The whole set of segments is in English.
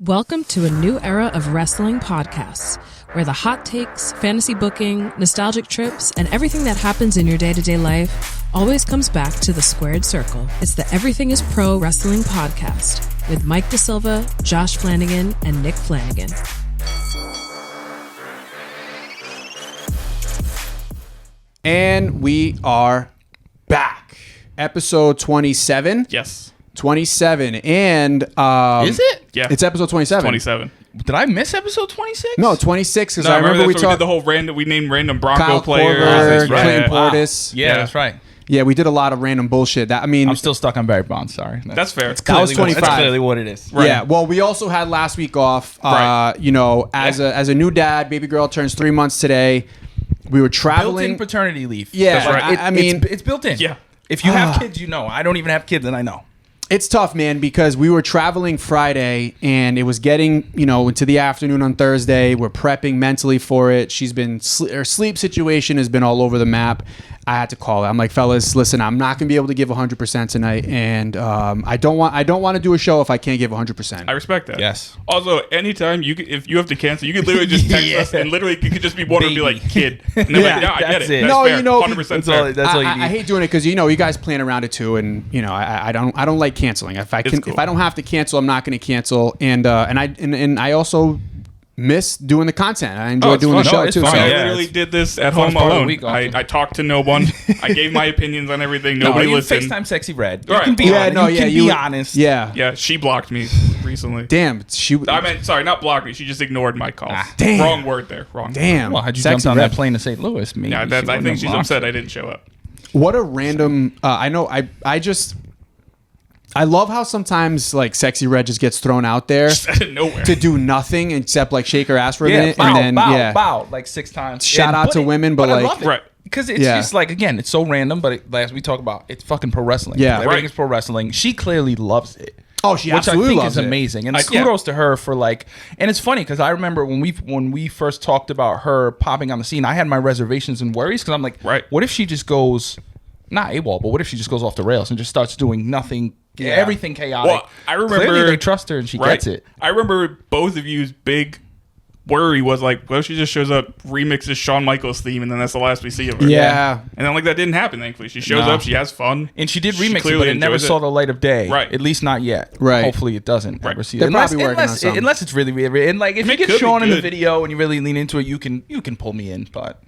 Welcome to a new era of wrestling podcasts, where the hot takes, fantasy booking, nostalgic trips, and everything that happens in your day-to-day life always comes back to the squared circle. It's the Everything is Pro Wrestling podcast with Mike DeSilva, Josh Flanagan, and Nick Flanagan. And we are back. Episode 27. Yes. 27. And is it? Yeah. It's episode 27. 27. Did I miss episode 26? No, 26 because No, I remember we did talked the whole random. We named random Bronco Kyle players. Korver, Right. Clinton Wow. Portis. Yeah, that's right. Yeah, we did a lot of random bullshit. I'm still stuck on Barry Bonds. Sorry. That's fair. That was 25. That's clearly what it is. Right. Yeah, well, we also had last week off. Right. As a new dad, baby girl turns 3 months today. We were traveling. Built-in paternity leave. Yeah, That's right. I mean, it's built in. Yeah. If you have kids, you know. I don't even have kids, and I know. it's tough, man, because we were traveling Friday and it was getting, into the afternoon on Thursday. We're prepping mentally for it. She's been, her sleep situation has been all over the map. I had to call her. I'm like, fellas, listen, I'm not going to be able to give 100% tonight. And I don't want to do a show if I can't give 100%. I respect that. Yes. Also, anytime if you have to cancel, you could literally just text us and literally you could just be one and be like, kid. And then Yeah, like, no, I get that's it. it. That's No, fair. 100% That's fair. all. That's all you need. I hate doing it because you guys plan around it too, and I don't like canceling. If I cool. if I don't have to cancel, I'm not going to cancel. And I also miss doing the content. I enjoy it's doing the fun. show No, it's too. fun. So. I Yeah, literally it's did this at fun home part of the alone. week, often. I talked to no one. I gave my opinions on everything. Nobody you listened. FaceTime Sexy Red. Right. You can be Yeah, honest. You can be honest. Yeah. Yeah, she blocked me recently. Damn. I meant, sorry, not blocked me. She just ignored my calls. Damn. Wrong word there. Wrong. Damn. Well, had you Sexy jumped on Red. that plane to St. Louis, maybe Yeah, she I wouldn't think have she's lost upset it. I didn't show up. What a random. I love how sometimes like Sexy Red just gets thrown out there Just out of nowhere. to do nothing except like shake her ass for a Yeah, minute bow, and then bow, like 6 times. Shout out to women, but I like- love it. Right. Because it's Yeah. just like, again, it's so random, but as we talk about, it's fucking pro wrestling. Yeah. Everything Right. is pro wrestling. She clearly loves it. Oh, she which absolutely I think loves is it. amazing, and Yeah. kudos to her for like. And it's funny because I remember when we first talked about her popping on the scene, I had my reservations and worries because I'm like, Right. what if she just goes not AWOL, but what if she just goes off the rails and just starts doing nothing, everything chaotic? Well, I remember clearly they trust her and she gets it. I remember both of you's big worry was like, well, she just shows up, remixes Shawn Michaels theme, and then that's the last we see of her. Yeah. And then like that didn't happen. Thankfully, she shows No. up, she has fun, And she did remix it, clearly but it never enjoys saw the light of day. Right. At least not yet. Right. Hopefully it doesn't Right. ever see They're it. Unless, probably working on something. unless it's really weird. And like if you It get could be Sean in the good. video and you really lean into it, you can pull me in. But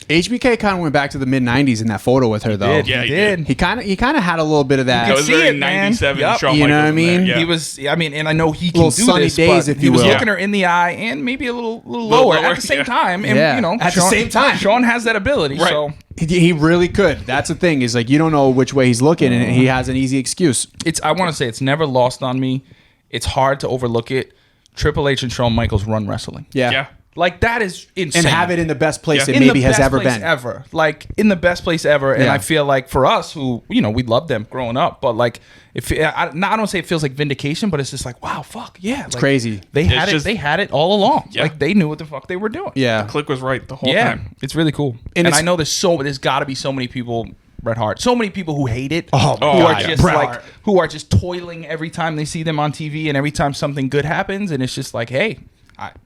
HBK kind of went back to the mid '90s in that photo with her, though. Yeah, he he did. He kind of had a little bit of that. That was see very it, man. 97 Yep. Shawn You know Michaels what I in mean? that, yeah. He was. I mean, and I know he can Little do sunny this, days, but if he you was will. looking her in the eye and maybe a little Little lower lower, at the same yeah. time. And Yeah. you know, At the same time. Sean has that ability. Right. So He really could. That's the thing is like you don't know which way he's looking, and he has an easy excuse. I want to say it's never lost on me. It's hard to overlook it. Triple H and Shawn Michaels run wrestling. Yeah. Like that is insane. And have it in the best place Yeah. it in maybe the has best ever place been. ever. Like in the best place ever. And Yeah. I feel like for us who, we loved them growing up, but like if I don't say it feels like vindication, but it's just like, wow, fuck, yeah. It's crazy. They It's had it. just- They had it all along. Yeah. Like they knew what the fuck they were doing. Yeah. Click was right the whole Yeah. time. It's really cool. And And it's- I know there's got to be so many people, Bret Hart, so many people who hate it. Oh, who are God, just Bret like Hart. who are just toiling every time they see them on TV and every time something good happens, and it's just like, hey,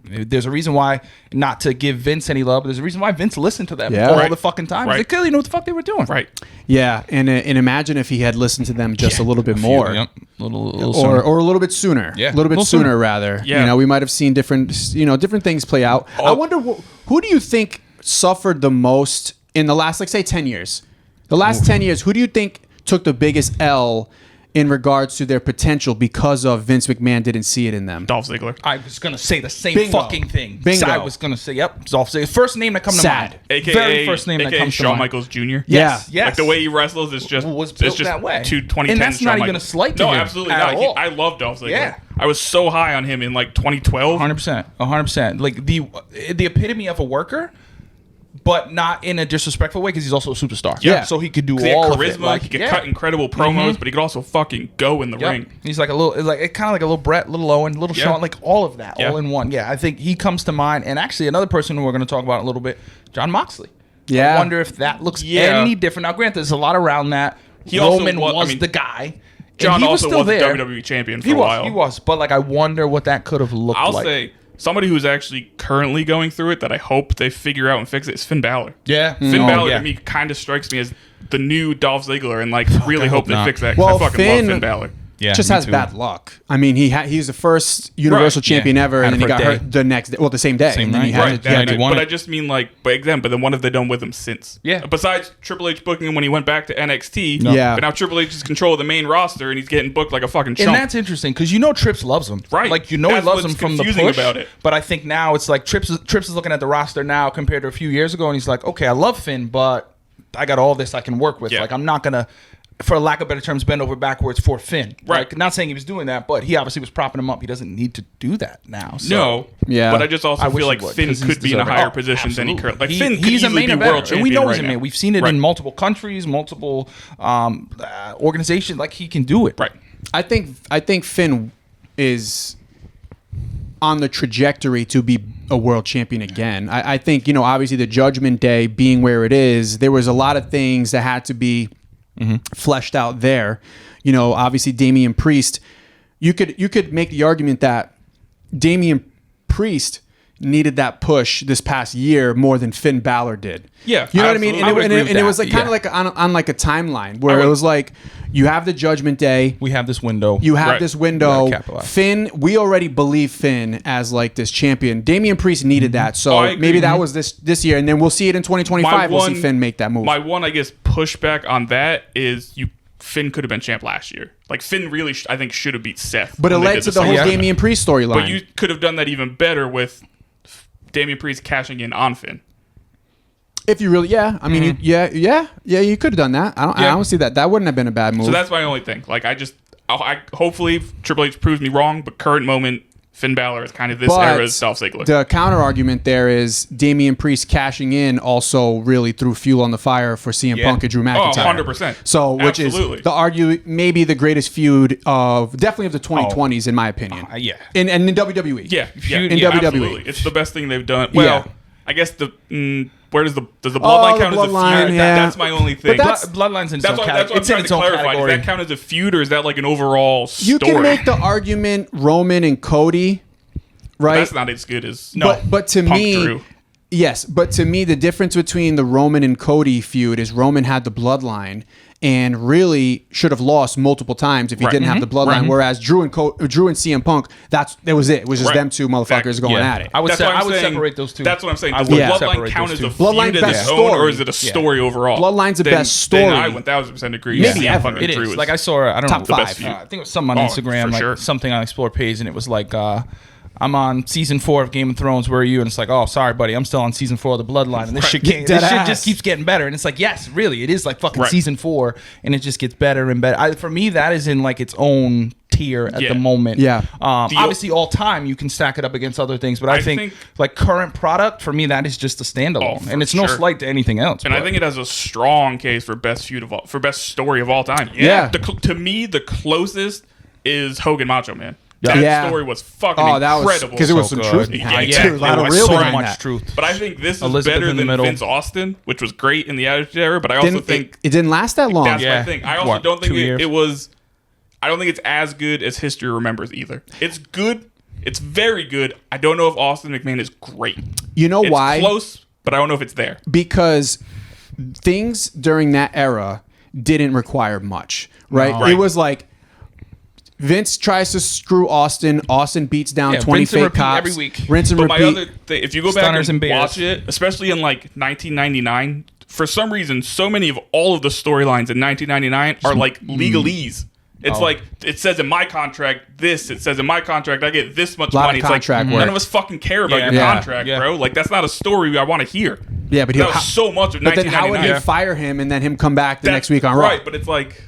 there's a reason why, not to give Vince any love, but there's a reason why Vince listened to them Yeah. all Right. the fucking time. Right. They clearly knew what the fuck they were doing. Right. Yeah, and imagine if he had listened to them just a little bit more, Yep. Little or a little bit sooner. Yeah. a little bit Little sooner, sooner. rather. Yeah. We might have seen different things play out. I wonder who do you think suffered the most in the last, like, say, 10 years? The last 10 years, who do you think took the biggest L in regards to their potential because of Vince McMahon didn't see it in them? Dolph Ziggler. I was gonna say the same Bingo. fucking thing. Bingo. I was gonna say, yep. Dolph Ziggler. First name that comes to Sad. mind. AKA, Very first name that AKA comes to Shawn mind. Michaels Jr. Yeah. Yes. Like the way he wrestles is just Was it's built just that way. 2010 And that's Shawn not even Michaels. a slight to No, him absolutely at not. all. I love Dolph Ziggler. Yeah. I was so high on him in like 2012. 100%. 100%. Like the epitome of a worker, but not in a disrespectful way because he's also a superstar. Yeah. So he could do He had all charisma. of it. Like, he could yeah. cut incredible promos, but he could also fucking go in the Yep. ring. He's like a little, kind of like a little Brett, little Owen, little Yeah. Shawn, like all of that, Yeah. all in one. Yeah, I think he comes to mind. And actually, another person who we're going to talk about in a little bit, John Moxley. Yeah. I wonder if that looks Yeah. any different. Now, granted, there's a lot around that. He also Roman was- was I mean- the guy. John he was also still was there. a WWE champion for He a while. was. But like, I wonder what that could have looked I'll like. say somebody who's actually currently going through it that I hope they figure out and fix it is Finn Balor. Yeah. Finn Balor to me kind of strikes me as the new Dolph Ziggler, and like really I hope hope they not. fix that. Well, I fucking love Finn Balor. Yeah, just me has too. bad luck. I mean, he's the first Universal Right. champion ever, Had and then it he for a got day. hurt the next day. Well, the same day. Same and then he night. had Right, to- he had to- won but it. I just mean like, but then what have they done with him since? Yeah. Besides Triple H booking him when he went back to NXT. Yeah. But now Triple H is control of the main roster, and he's getting booked like a fucking chump. And that's interesting because Trips loves him. Right. Like he That's loves what's him from the confusing push. about it. But I think now it's like Trips is looking at the roster now compared to a few years ago, and he's like, okay, I love Finn, but I got all this I can work with. Yeah. Like I'm not gonna, for lack of better terms, bend over backwards for Finn. Right. Like, not saying he was doing that, but he obviously was propping him up. He doesn't need to do that now. So. No. Yeah. But I just also I wish feel like he would, Finn 'cause he's could be in a deserving. higher Oh, position than he absolutely. currently. Like Finn could he's a easily main be eventer, world champion and we know right he's a now. man. We've seen it in multiple countries, multiple organizations. Like he can do it. Right. I think Finn is on the trajectory to be a world champion again. I think, obviously the Judgment Day being where it is, there was a lot of things that had to be fleshed out there. Obviously Damian Priest, you could make the argument that Damian Priest needed that push this past year more than Finn Balor did. Yeah, you know what I mean. absolutely. I would agree And with it was that. like kind of like on like a timeline where it was like you have the Judgment Day. We have this window. You have Right. this window. You gotta capitalize. Finn, we already believe Finn as like this champion. Damian Priest needed that, so Oh, I agree. maybe that was this year, and then we'll see it in 2025. We'll see Finn make that move. My one, I guess, pushback on that is Finn could have been champ last year. Like Finn really, I think, should have beat Seth. but it when they led did to the whole Summer Slam. Damian Priest storyline. But you could have done that even better with Damian Priest cashing in on Finn. If you really, I mean, you could have done that. I don't see that. That wouldn't have been a bad move. So that's my only thing. Like I hopefully Triple H proves me wrong, but current moment, Finn Balor is kind of this era's Dolph Ziggler. The counter argument there is Damian Priest cashing in also really threw fuel on the fire for CM Punk and Drew McIntyre. 100%. So, which Absolutely. is maybe the greatest feud of the 2020s in my opinion. Yeah. And in WWE. Yeah, Feud- in yeah, WWE. absolutely. It's the best thing they've done. Well, Yeah. I guess where does the Bloodline count as a Bloodline, feud? yeah. That's my only thing. But that's- Bloodline's in its That's own what category. I'm It's in trying its to own clarify. category. Does that count as a feud, or is that like an overall story? You can make the argument Roman and Cody, right? That's not as good as But to Punk me, Drew. yes. But to me, the difference between the Roman and Cody feud is Roman had the bloodline and really should have lost multiple times if he Right. didn't have the bloodline. Whereas Drew and CM Punk, that was it. It was just Right. them two motherfuckers Exactly. going Yeah. at it. I would That's why I'm saying- separate those two. That's what I'm saying. I Does would the Bloodline separate count those as a two. feud Bloodline as best its own, or story. is it a story overall? Bloodline's the Then- best story. Then I 1000% agree. Maybe CM ever. Punk and It Drew is. Like I saw, I don't Top know, the best five. feud. I think it was something on Instagram, for like sure. something on Explore page, and it was like, I'm on season 4 of Game of Thrones. Where are you? And it's like, oh, sorry, buddy, I'm still on season 4 of The Bloodline, and this shit Dead just keeps getting better. And it's like, yes, really, it is like fucking Right. season 4, and it just gets better and better. For me, that is in like its own tier at Yeah. the moment. Yeah. Obviously, all time you can stack it up against other things, but I think like current product for me, that is just a standalone, for and it's no sure. slight to anything else. And I but- think it has a strong case for best feud for best story of all time. Yeah. To me, the closest is Hogan Macho Man. Yeah. That Yeah. story was fucking that was incredible. because it was So some good. truth behind Yeah, it. too. A lot it of was real so behind much that. truth. But I think this is Elizabeth better in the than middle. Vince Austin, which was great in the Attitude Era. But I also think It didn't last that long. that's Yeah. my thing. I also What, don't think 2 years? it was. I don't think it's as good as history remembers either. It's good. It's very good. I don't know if Austin McMahon is great. You know It's why? close, but I don't know if it's there. Because things during that era didn't require much, right? Right. It was like Vince tries to screw Austin. Austin beats down Yeah, 20 rinse and fake repeat cops. every week. Rinse and But my repeat. other thing, if you go back Stunners and and bears. watch it, especially in like 1999, for some reason, so many of all of the storylines in 1999 are like legalese. It's like it says in my contract this. It says in my contract I get this much Lot of money. It's contract like work. none of us fucking care about Yeah. your Yeah. contract, Yeah. bro. Like that's not a story I want to hear. Yeah, but that was so much of But then how would 1999. he fire him and then him come back the next week on Raw? Right, but it's like.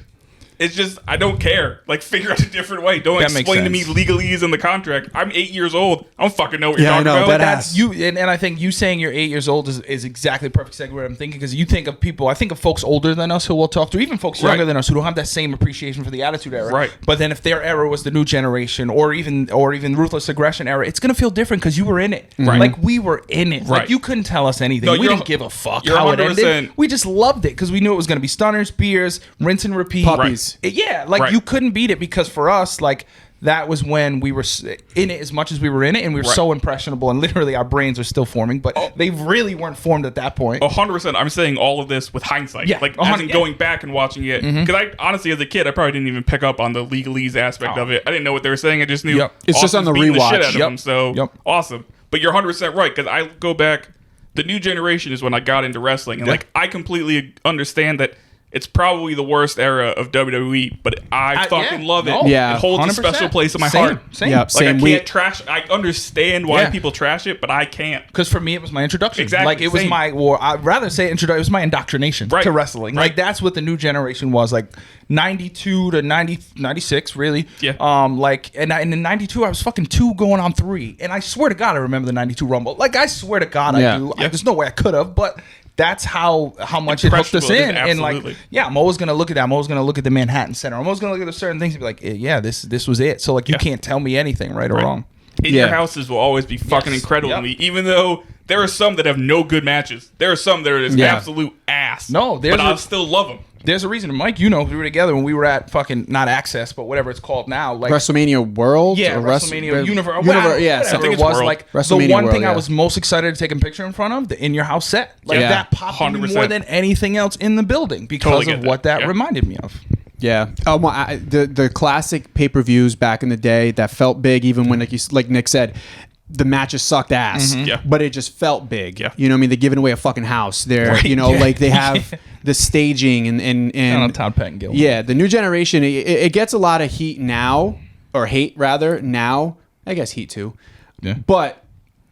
It's just I don't care. Like figure out a different way. Don't That makes explain to me sense. legalese in the contract. I'm 8 years old. I don't fucking know what you're Yeah, I talking know, about. that That's ass. you, and I think you saying you're 8 years old is exactly the perfect segue. What I'm thinking, because you think of people, I think of folks older than us who we'll talk to, even folks younger Right. than us who don't have that same appreciation for the Attitude Era. Right. But then if their era was the new generation, or even Ruthless Aggression era, it's gonna feel different because you were in it. Right. Like we were in it. Right. Like you couldn't tell us anything. No, We you're- didn't give a fuck you're how it 100%. ended. We just loved it because we knew it was gonna be stunners, beers, rinse and repeat. Puppies. is. Right. You couldn't beat it because for us, like, that was when we were in it as much as we were in it, and we were so impressionable, and literally our brains are still forming, but they really weren't formed at that point. 100%. I'm saying all of this with hindsight. Yeah, Like, as in going back and watching it. Because I honestly, as a kid, I probably didn't even pick up on the legalese aspect of it. I didn't know what they were saying. I just knew It's just on the Austin's beating rewatch. shit out of them, so awesome. But you're 100% right, because I go back, the new generation is when I got into wrestling, and like, I completely understand that it's probably the worst era of WWE, but I fucking love it. No. Yeah. It holds 100%. a special place in my Same, heart. same. Yep, Like, same. I can't trash. I understand why Yeah. people trash it, but I can't. Because for me, it was my introduction. Exactly, Like, it was same. I'd rather say introduction. It was my indoctrination Right. to wrestling. Right. Like, that's what the new generation was. Like, 92 to 96, really. Yeah. And in 92, I was fucking 2 going on 3. And I swear to God, I remember the 92 Rumble. Like, I swear to God, Yeah. I do. Yeah. There's no way I could have, but that's how much it hooked us in. And like, Absolutely. I'm always gonna look at that. I'm always gonna look at the Manhattan Center. I'm always gonna look at the certain things and be like, yeah, this was it. So like, you can't tell me anything, right or wrong. In your houses will always be fucking incredible to me, even though there are some that have no good matches. There are some that are just absolute ass. No, but I'll still love them. There's a reason, Mike. You know, we were together when we were at fucking not Access, but whatever it's called now, like WrestleMania World? Yeah, or WrestleMania Universe. Yeah, whatever something it was. World. Like WrestleMania the one World, thing yeah. I was most excited to take a picture in front of, the In Your House set. Like Yeah. that popped me 100%. more than anything else in the building because Totally of get what that. that reminded me of. Yeah. The classic pay-per-views back in the day that felt big, even when, like Nick said, the matches sucked ass, Yeah. but it just felt big. Yeah. You know what I mean? They're giving away a fucking house. They're, Right. like they have the staging and Todd Pettengill. yeah, the new generation, it gets a lot of heat now, or hate rather now. I guess heat too. Yeah. But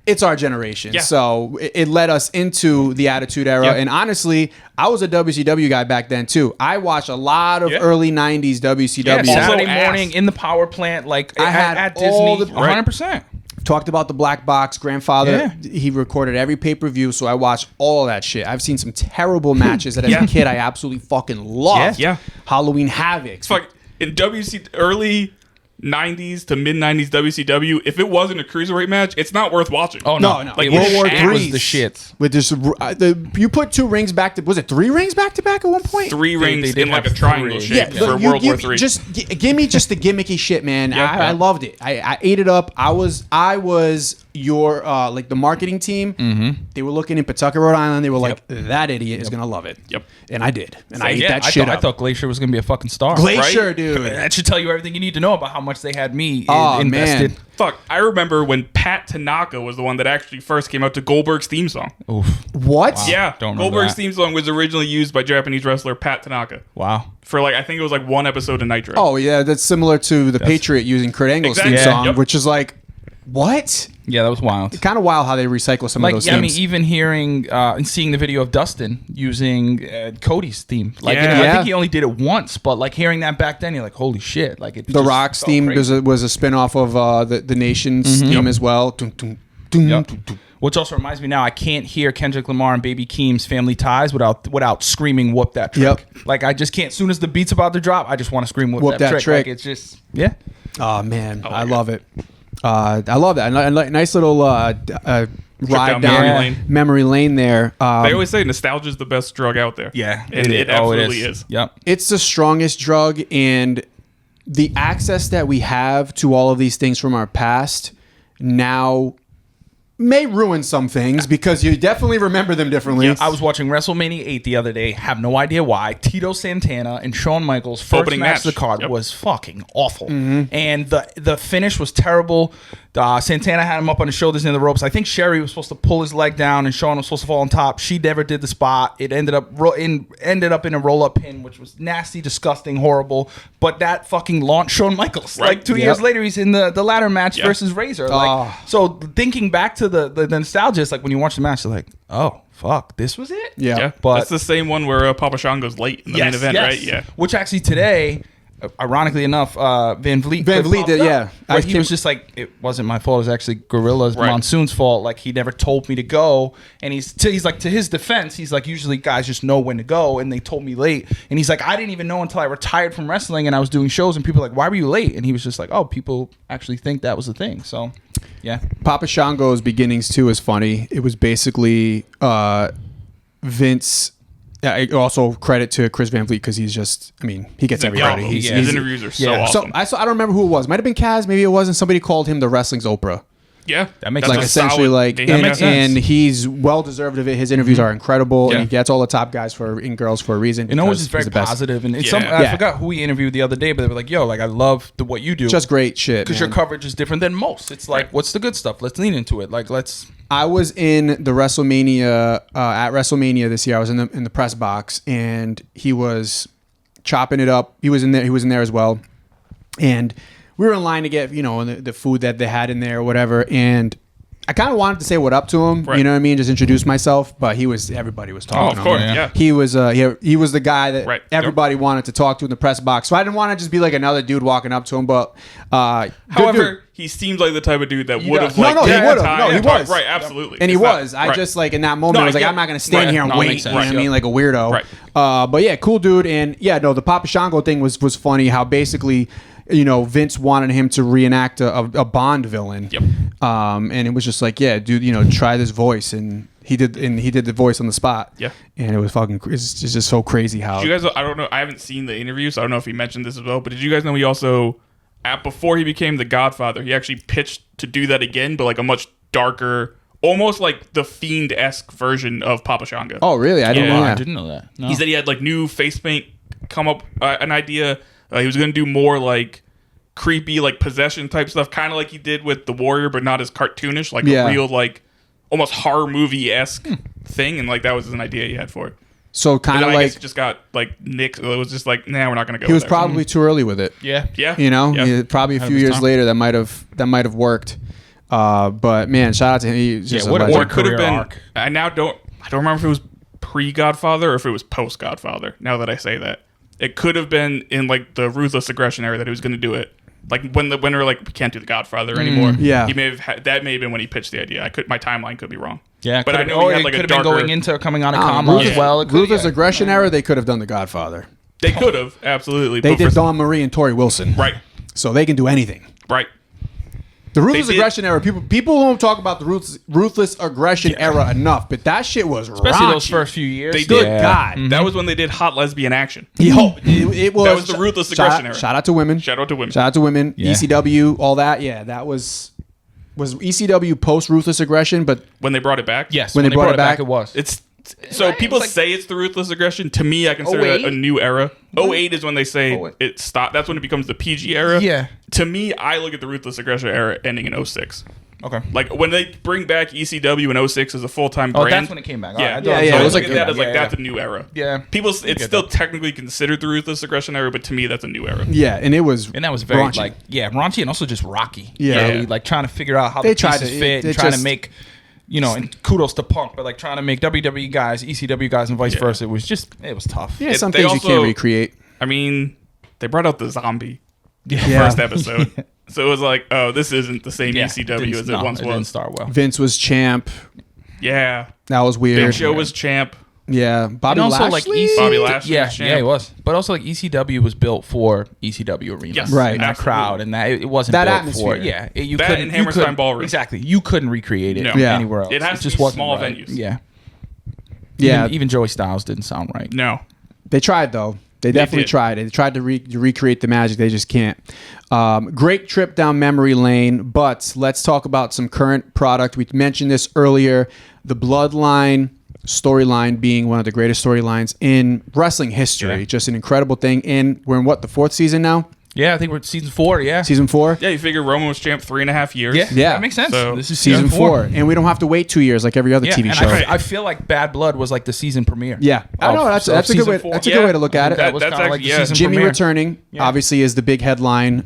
it's our generation. Yeah. So it led us into the Attitude Era. Yeah. And honestly, I was a WCW guy back then too. I watched a lot of early 90s WCW. Yeah, Saturday Also morning ass. in the power plant, like I had at all Disney, the- 100%. Talked about the Black Box. Grandfather, he recorded every pay-per-view, so I watched all of that shit. I've seen some terrible matches that as a kid I absolutely fucking loved. Yeah. Halloween Havoc. It's like in early 90s to mid 90s WCW, if it wasn't a cruiserweight match, it's not worth watching. Oh No, no, Like, World War it was III the shit. with this, you put 2 rings back to, was it 3 rings back to back at one point? 3 rings they in like a have triangle 3. shape Yeah, for look, you World War give, III. just give me just the gimmicky shit, man. I Yeah. loved it. I ate it up. I was your like the marketing team. They were looking in Pawtucket, Rhode Island. They were like, that idiot is gonna love it. Yep. And I did, and I Same. ate Yeah, that shit I up. thought Glacier was gonna be a fucking star. Glacier, right? dude. That should tell you everything you need to know about how much they had me Oh, invested. man. Fuck, I remember when Pat Tanaka was the one that actually first came out to Goldberg's theme song. Oof. What? Yeah, Don't remember Goldberg's that. theme song was originally used by Japanese wrestler Pat Tanaka Wow. for like, I think it was like one episode of Nitro. Oh yeah, that's similar to the Patriot using Kurt Angle's Exactly. theme Yeah. song, Yep. which is like, what? Yeah, that was wild. Kind of wild how they recycle some of Like, those yeah, I mean, themes. even hearing and seeing the video of Dustin using Cody's theme. Like, Yeah. I Yeah. think he only did it once, but like hearing that back then, you're like, holy shit! Like, it The just Rock's felt theme crazy. was a spin-off of the Nation's theme as well. Dun, dun, dun, Yep. dun, dun. Which also reminds me now, I can't hear Kendrick Lamar and Baby Keem's Family Ties without screaming "whoop that trick." Yep. Like, I just can't. As soon as the beat's about to drop, I just want to scream "whoop that trick." Like, it's just Oh man, I love it. I love that. A nice little ride down down memory lane there. They always say nostalgia is the best drug out there. yeah. And it absolutely is. Yep. It's the strongest drug, and the access that we have to all of these things from our past now may ruin some things because you definitely remember them differently. Yes. I was watching WrestleMania 8 the other day. Have no idea why. Tito Santana and Shawn Michaels' first Opening match of match. the card Yep. was fucking awful, and the finish was terrible. Santana had him up on his shoulders near the ropes. I think Sherry was supposed to pull his leg down, and Shawn was supposed to fall on top. She never did the spot. It ended up in a roll up pin, which was nasty, disgusting, horrible. But that fucking launched Shawn Michaels. Right. Like 2 years later, he's in the ladder match Yeah. versus Razor. Like, so thinking back to the nostalgia, it's like when you watch the match, you're like, oh fuck, this was it. Yeah. But That's the same one where Papa Shango's late in the main event, right? Yeah. Which actually today, ironically enough, Van Vliet Van Vliet popped did, up, yeah. where I he came- was just like, it wasn't my fault. It was actually Gorilla's Right. Monsoon's fault. Like, he never told me to go. And he's like, to his defense, he's like, usually guys just know when to go, and they told me late. And he's like, I didn't even know until I retired from wrestling and I was doing shows, and people were like, why were you late? And he was just like, oh, people actually think that was the thing. So, yeah. Papa Shango's beginnings too is funny. It was basically Vince Also, credit to Chris Van Vliet because he's just, he gets everybody. His interviews are so awesome. I don't remember who it was. Might have been Kaz. Maybe it wasn't. Somebody called him the wrestling's Oprah. Yeah, that makes like essentially solid, and he's well deserved of it. His interviews are incredible, and he gets all the top guys and girls for a reason. And always is very positive. And it's I forgot who he interviewed the other day, but they were like, "Yo, like I love what you do, just great shit." Because your coverage is different than most. It's like, what's the good stuff? Let's lean into it. Like, let's. I was in the WrestleMania at WrestleMania this year. I was in the press box, and he was chopping it up. He was in there. He was in there as well, and we were in line to get, the food that they had in there or whatever. And I kind of wanted to say what up to him, you know what I mean? Just introduce myself, but everybody was talking. Oh, of course, yeah. He was the guy that everybody wanted to talk to in the press box. So I didn't want to just be like another dude walking up to him, but however, he seems like the type of dude that would have he was. Right, absolutely. And he was. I just like in that moment I was like, I'm not going to stand here and wait, you know what I mean? Like a weirdo. Right. But yeah, cool dude. And the Papa Shango thing was funny how basically Vince wanted him to reenact a Bond villain. Yep. And it was just like, yeah, dude, try this voice, and he did the voice on the spot. Yeah. And it was it's just so crazy how. Did you guys, I don't know, I haven't seen the interview, so I don't know if he mentioned this as well. But did you guys know he also, before he became the Godfather, he actually pitched to do that again, but like a much darker, almost like the Fiend-esque version of Papa Shango. Oh, really? I didn't know that. I didn't know that. No. He said he had like new face paint come up, an idea. He was going to do more like creepy, like possession type stuff, kind of like he did with the Warrior, but not as cartoonish, like a real, like almost horror movie-esque thing. And like that was an idea he had for it. So kind of like, I guess it just got like Nick. It was just like, nah, we're not going to go. He was probably too early with it. Yeah. Probably a few years later that might have worked. But man, shout out to him. He was just or it could have been. Arc. I don't remember if it was pre-Godfather or if it was post-Godfather. Now that I say that. It could have been in like the Ruthless Aggression era that he was going to do it. Like when they were like, we can't do the Godfather anymore. Yeah, he may have that may have been when he pitched the idea. My timeline could be wrong. Yeah, but I know he had like could a have darker, been going into coming on a comma as well. Ruthless Aggression era, they could have done the Godfather. They could have absolutely. They did Dawn Marie and Tori Wilson, right? So they can do anything, right? The Ruthless Aggression era, people don't talk about the Ruthless Aggression era enough, but that shit was especially raunchy. Those first few years. They Good did. God. Mm-hmm. That was when they did hot lesbian action. It was. That was the Ruthless Aggression era. Shout out to women. Shout out to women. Shout out to women. Yeah. ECW, all that. Yeah, that was ECW post Ruthless Aggression, but when they brought it back. Yes, when they brought it back, it was. So people say it's the Ruthless Aggression. To me, I consider that a new era. 08 is when they say it stopped. That's when it becomes the PG era. Yeah. To me, I look at the Ruthless Aggression era ending in 06. Okay. Like when they bring back ECW in 06 as a full-time brand. Oh, that's when it came back. Yeah. So I look at that as like that's a new era. Yeah. It's still technically considered the Ruthless Aggression era, but to me, that's a new era. Yeah, and that was very raunchy. raunchy and also just rocky. Yeah. Like trying to figure out how the pieces fit and trying to make. And kudos to Punk, but like trying to make WWE guys, ECW guys, and vice versa. It was tough. Yeah, some things you can't recreate. I mean, they brought out the zombie first episode. So it was like, oh, this isn't the same ECW as it once was. Didn't start well. Vince was champ. Yeah. That was weird. Big Show was champ. Yeah. Bobby Lashley? Bobby Lashley was champ. Yeah, he was. But also, like, ECW was built for ECW arenas. Yes. Right. And that crowd. And that it wasn't that built atmosphere. For... Yeah. You that couldn't, and Hammerstein Ballroom. Exactly. You couldn't recreate it anywhere else. It has to just be wasn't small right. venues. Yeah. Yeah. Even Joey Styles didn't sound right. No. They tried, though. They definitely tried. They tried to recreate the magic. They just can't. Great trip down memory lane, but let's talk about some current product. We mentioned this earlier. The Bloodline storyline being one of the greatest storylines in wrestling history. Yeah. Just an incredible thing. And we're in, the fourth season now? Yeah, I think we're season 4, yeah. Season 4? Yeah, you figure Roman was champ 3.5 years. Yeah. That makes sense. So this is season 4. And we don't have to wait 2 years like every other TV show. I feel like Bad Blood was like the season premiere. Yeah. I know. That's a good way. That's a good way to look at it. That was kind of like the season Jimmy premiere. returning obviously is the big headline.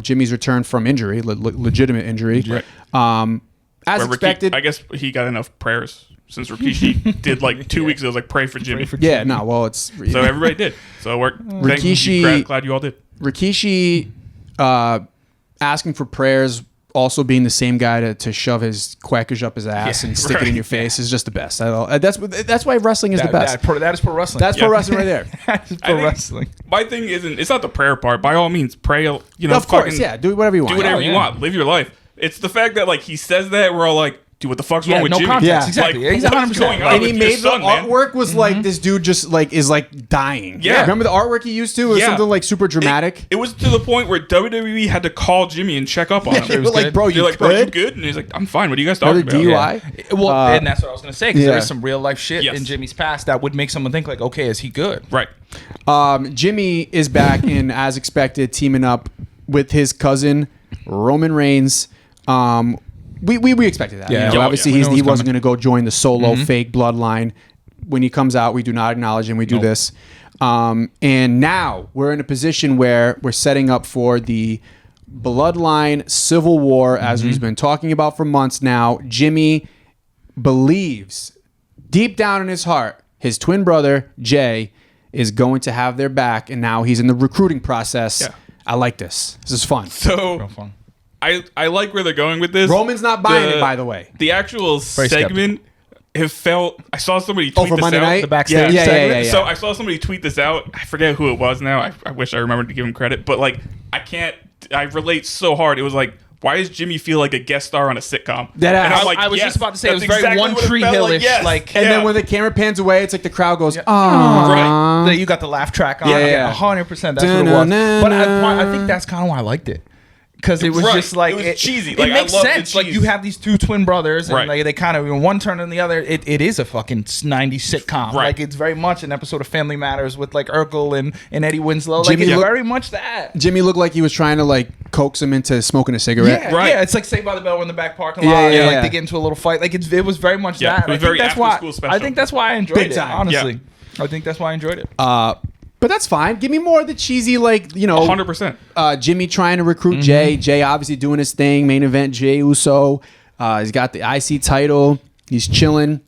Jimmy's return from injury, legitimate injury. Right. As expected. I guess he got enough prayers since Rikishi did like 2 weeks ago. It was like pray for Jimmy. Yeah. No. Well, it's so everybody did. So we're Rikishi. Glad you all did. Rikishi asking for prayers, also being the same guy to shove his quackage up his ass and stick it in your face is just the best. That's why wrestling is the best. That is pro wrestling. That's pro wrestling right there. That is pro wrestling. My thing it's not the prayer part. By all means, pray. Of course, yeah. Do whatever you want. Do whatever you want. Live your life. It's the fact that like he says that we're all like, dude, what the fuck's wrong with no Jimmy? context. Yeah. Exactly. Like, He's what 100%. is going on And with he your made son, the man? artwork was like this dude just like is like dying. Yeah. Remember the artwork he used to? It was Yeah. something like super dramatic. It was to the point where WWE had to call Jimmy and check up on him. They were was like, good. bro, They're you like, bro, you good? good? And he's like, I'm fine. What are you guys Another talking about? DUI? Well, and that's what I was going to say, because there yeah. is some real life shit Yes. in Jimmy's past that would make someone think like, okay, is he good? Right. Jimmy is back and as expected, teaming up with his cousin Roman Reigns. We expected that. Yeah. You know, Yeah, obviously we know it he was wasn't going coming. to go join the solo fake bloodline. When he comes out, we do not acknowledge him. We do this. And now we're in a position where we're setting up for the bloodline civil war, as we've been talking about for months now. Jimmy believes deep down in his heart his twin brother Jay is going to have their back, and now he's in the recruiting process. Yeah. I like this. This is fun. So Real fun. I like where they're going with this. Roman's not buying it, by the way. The actual segment have felt. I saw somebody tweet For this Monday out. night? The backstage Yeah, segment? yeah. So I saw somebody tweet this out. I forget who it was now. I wish I remembered to give him credit. But like, I relate so hard. It was like, why does Jimmy feel like a guest star on a sitcom? Dead ass. And I'm like, I was yes, just about to say, it was that's very exactly One what it Tree felt Hill-ish, yes. like- And Yeah. then when the camera pans away, it's like the crowd goes, Yeah. "Oh, Right. That you got the laugh track on. Yeah, Yeah, yeah. 100%. That's what it was. Dun-dun-dun-dun. But I think that's kind of why I liked it. Because it was Right. just like It was cheesy. It Like, I makes loved the sense. Like cheese. you have these two twin brothers, and Right. like they kind of one turn and the other. It is a fucking 90s sitcom. Right. Like it's very much an episode of Family Matters with like Urkel and Eddie Winslow. Like Jimmy it's look- very much that. Jimmy looked like he was trying to like coax him into smoking a cigarette. Yeah, Right. yeah, it's like Saved by the Bell in the back parking Yeah, lot. yeah, and like yeah. they get into a little fight. Like it was very much Yeah, that. it was I think very that's why. after-school special. I think that's why I enjoyed Big it. time. Honestly, I think that's why I enjoyed it. But that's fine. Give me more of the cheesy, like, you know, 100%. Jimmy trying to recruit Jay. Jay obviously doing his thing. Main event, Jey Uso. He's got the IC title. He's chilling.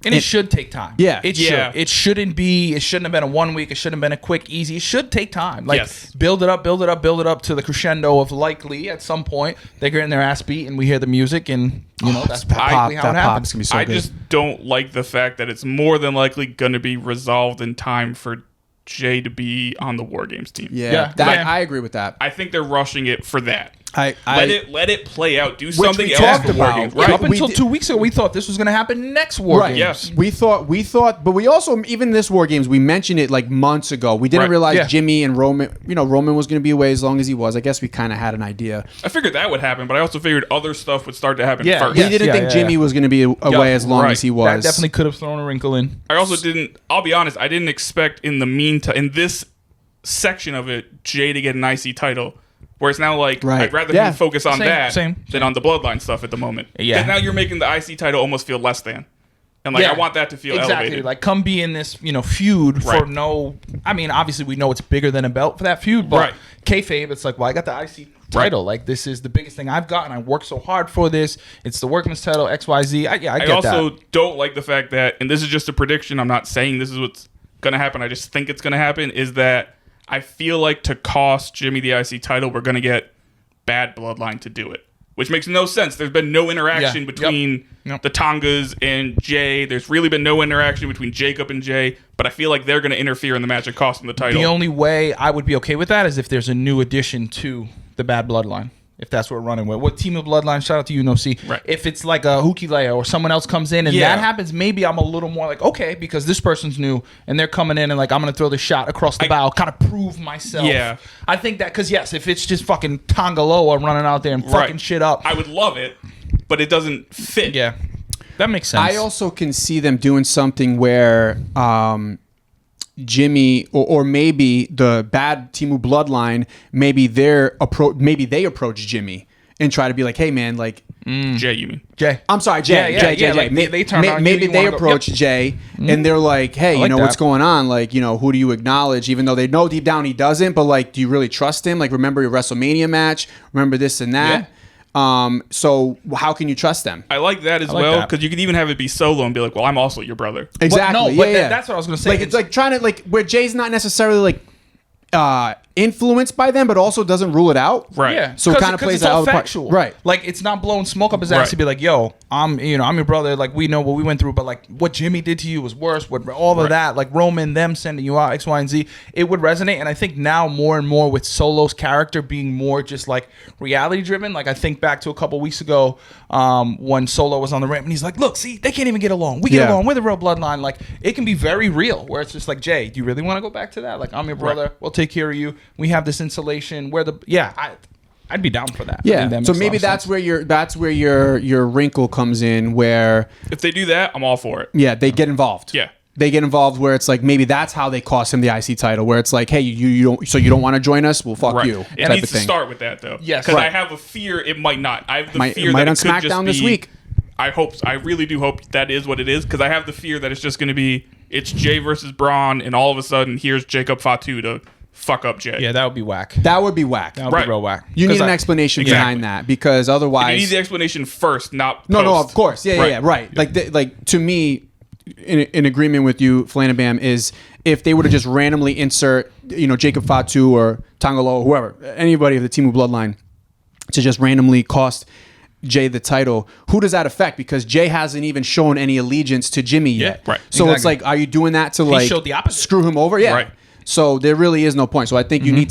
And it should take time. Yeah. It Yeah. should. It shouldn't have been a 1 week. It shouldn't have been a quick, easy. It should take time. Like Yes. build it up to the crescendo of likely at some point they're getting their ass beat and we hear the music and that's probably how it happens. Gonna be so I good. just don't like the fact that it's more than likely going to be resolved in time for Jay to be on the War Games team. yeah. Yeah. I agree with that. I think they're rushing it for that. I Let it play out. Do something we else talked for War about. Games. Yeah, Right. Up we until did- 2 weeks ago, we thought this was going to happen next War Right. Games. Yes. We thought, but we also, even this War Games, we mentioned it like months ago. We didn't Right. realize Yeah. Jimmy and Roman, Roman was going to be away as long as he was. I guess we kind of had an idea. I figured that would happen, but I also figured other stuff would start to happen Yeah, first. We Yes, didn't yeah, think yeah, Jimmy yeah. was going to be away as long right. as he was. That definitely could have thrown a wrinkle in. I also didn't. I'll be honest. I didn't expect in the meantime, in this section of it, Jay to get an IC title. Where it's now like, Right. I'd rather Yeah. him focus on Same, than same. on the Bloodline stuff at the moment. Yeah. 'Cause now you're making the IC title almost feel less than. And like, I want that to feel exactly elevated. like come be in this feud for Right. no. I mean, obviously we know it's bigger than a belt for that feud, but Right. kayfabe, it's like, well, I got the IC title. Like this is the biggest thing I've gotten. I worked so hard for this. It's the workman's title. XYZ. I get I also that. don't like the fact that, and this is just a prediction. I'm not saying this is what's going to happen. I just think it's going to happen. Is that I feel like to cost Jimmy the IC title, we're going to get bad Bloodline to do it, which makes no sense. There's been no interaction Yeah. between Yep. the Tongas and Jay. There's really been no interaction between Jacob and Jay, but I feel like they're going to interfere in the match and cost them the title. The only way I would be okay with that is if there's a new addition to the bad Bloodline. If that's what we're running with. What team of Bloodline? Shout out to you, No C. Right. If it's like a Hukilea or someone else comes in and Yeah. that happens, maybe I'm a little more like, okay, because this person's new and they're coming in and like, I'm going to throw the shot across the bow, kind of prove myself. Yeah. I think that, because yes, if it's just fucking Tongaloa running out there and fucking Right. shit up. I would love it, but it doesn't fit. Yeah. That makes sense. I also can see them doing something where Jimmy or maybe the bad Timu Bloodline, maybe they approach Jimmy and try to be like, hey man, like Jay, you mean? Jay. I'm sorry, Jay. Yeah, Jay. yeah, like, they turn on you, maybe you they wanna go- approach Jay and they're like, hey, you like know that. what's going on? Like, who do you acknowledge? Even though they know deep down he doesn't, but like, do you really trust him? Like, remember your WrestleMania match? Remember this and that? So how can you trust them? I like that as like well, that. because you could even have it be solo and be like, well, I'm also your brother. Exactly. no, but that's what I was gonna say. Like it's like trying to like where Jay's not necessarily like influenced by them, but also doesn't rule it out. Right. Yeah. So it kind of plays out factual. Right. Like it's not blowing smoke up his ass Right. to be like, yo, I'm your brother. Like we know what we went through, but like what Jimmy did to you was worse. What all of that, like Roman, them sending you out, X, Y, and Z, it would resonate. And I think now more and more with Solo's character being more just like reality driven. Like I think back to a couple weeks ago when Solo was on the ramp and he's like, look, see, they can't even get along. We get along. We're the real bloodline. Like it can be very real where it's just like, Jay, do you really want to go back to that? Like I'm your brother. Right. We'll take care of you. We have this insulation where I'd be down for that. Yeah. So maybe that's where your wrinkle comes in, where if they do that, I'm all for it. Yeah, they get involved. Yeah. They get involved where it's like maybe that's how they cost him the IC title, where it's like, hey, you don't want to join us? Well, fuck you. It needs to start with that though. Yes. Because I have a fear it might not. I have the fear might that on it could just SmackDown be, this week. I really do hope that is what it is, because I have the fear that it's just going to be it's Jay versus Braun, and all of a sudden here's Jacob Fatu to fuck up Jay. Yeah, that would be whack. That would be whack. That would be real whack. You need an explanation behind that, because otherwise you need the explanation first, not post. No, of course. Yeah, right. Like to me, in agreement with you, Flanabam, is if they were to just randomly insert, Jacob Fatu or Tangaloa, whoever, anybody of the Team of Bloodline, to just randomly cost Jay the title, who does that affect? Because Jay hasn't even shown any allegiance to Jimmy yet. Right. So it's like, are you doing that to like showed the opposite. Screw him over? Yeah. Right. So there really is no point. So I think you need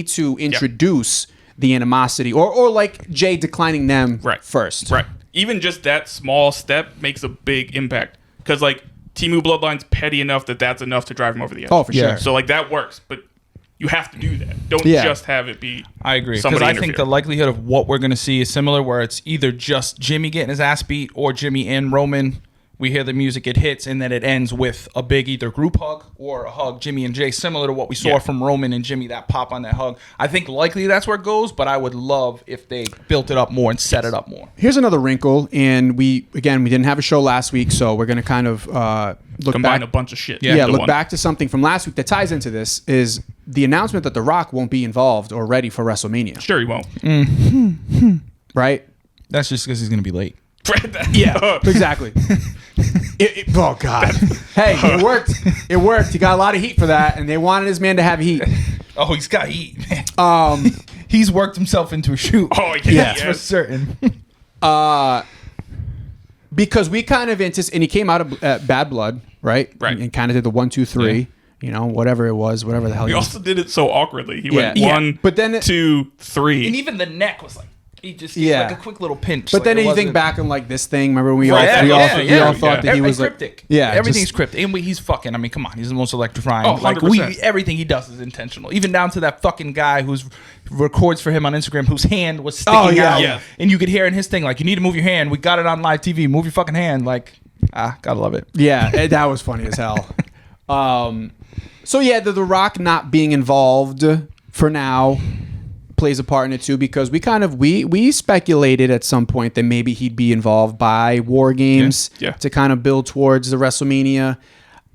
to introduce the animosity, or like Jay declining them first. Right. Even just that small step makes a big impact, because like Timu Bloodline's petty enough that's enough to drive him over the edge. Oh, for sure. So like that works, but you have to do that. Don't just have it be. I agree, because I think the likelihood of what we're going to see is similar, where it's either just Jimmy getting his ass beat or Jimmy and Roman. We hear the music, it hits, and then it ends with a big either group hug or a hug, Jimmy and Jay, similar to what we saw from Roman and Jimmy, that pop on that hug. I think likely that's where it goes, but I would love if they built it up more and set it up more. Here's another wrinkle, and we didn't have a show last week, so we're going to kind of combine a bunch of shit. Look back to something from last week that ties into this, is the announcement that The Rock won't be involved or ready for WrestleMania. Sure he won't. Right? That's just because he's going to be late. Yeah, exactly. Oh God! Hey, it worked. It worked. He got a lot of heat for that, and they wanted his man to have heat. Oh, he's got heat, man. He's worked himself into a shoot. Oh yeah, that's for certain. Because we kind of and he came out of Bad Blood, right? Right. And kind of did the 1, 2, 3. Whatever it was, whatever the hell. He also did it so awkwardly. He went 1, but then 2, 3, and even the neck was like. He just like a quick little pinch. But then you think back on like this thing. Remember we all thought that he was cryptic. Like, yeah, everything's cryptic. And he's fucking. I mean, come on, he's the most electrifying. Oh, 100%. Everything he does is intentional. Even down to that fucking guy who's records for him on Instagram, whose hand was sticking out, and you could hear in his thing like, "You need to move your hand. We got it on live TV. Move your fucking hand." Like, gotta love it. Yeah, that was funny as hell. So yeah, the Rock not being involved for now plays a part in it too, because we speculated at some point that maybe he'd be involved by War Games to kind of build towards the WrestleMania.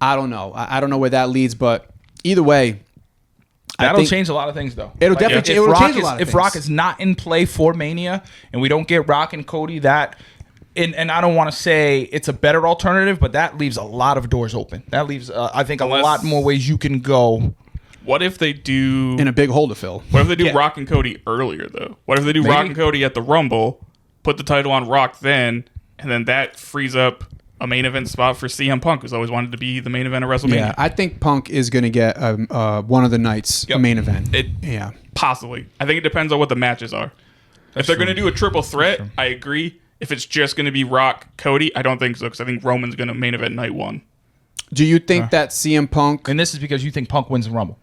I don't know. I don't know where that leads, but either way, that'll change a lot of things, though. It'll definitely change a lot of things. If Rock is not in play for Mania, and we don't get Rock and Cody, and I don't want to say it's a better alternative, but that leaves a lot of doors open. That leaves, I think, a lot more ways you can go. What if they do... in a big hole to fill. What if they do Rock and Cody earlier, though? What if they do Rock and Cody at the Rumble, put the title on Rock then, and then that frees up a main event spot for CM Punk, who's always wanted to be the main event of WrestleMania? Yeah, I think Punk is going to get one of the nights a main event. Possibly. I think it depends on what the matches are. If they're going to do a triple threat, I agree. If it's just going to be Rock, Cody, I don't think so, because I think Roman's going to main event night 1. Do you think that CM Punk... And this is because you think Punk wins the Rumble.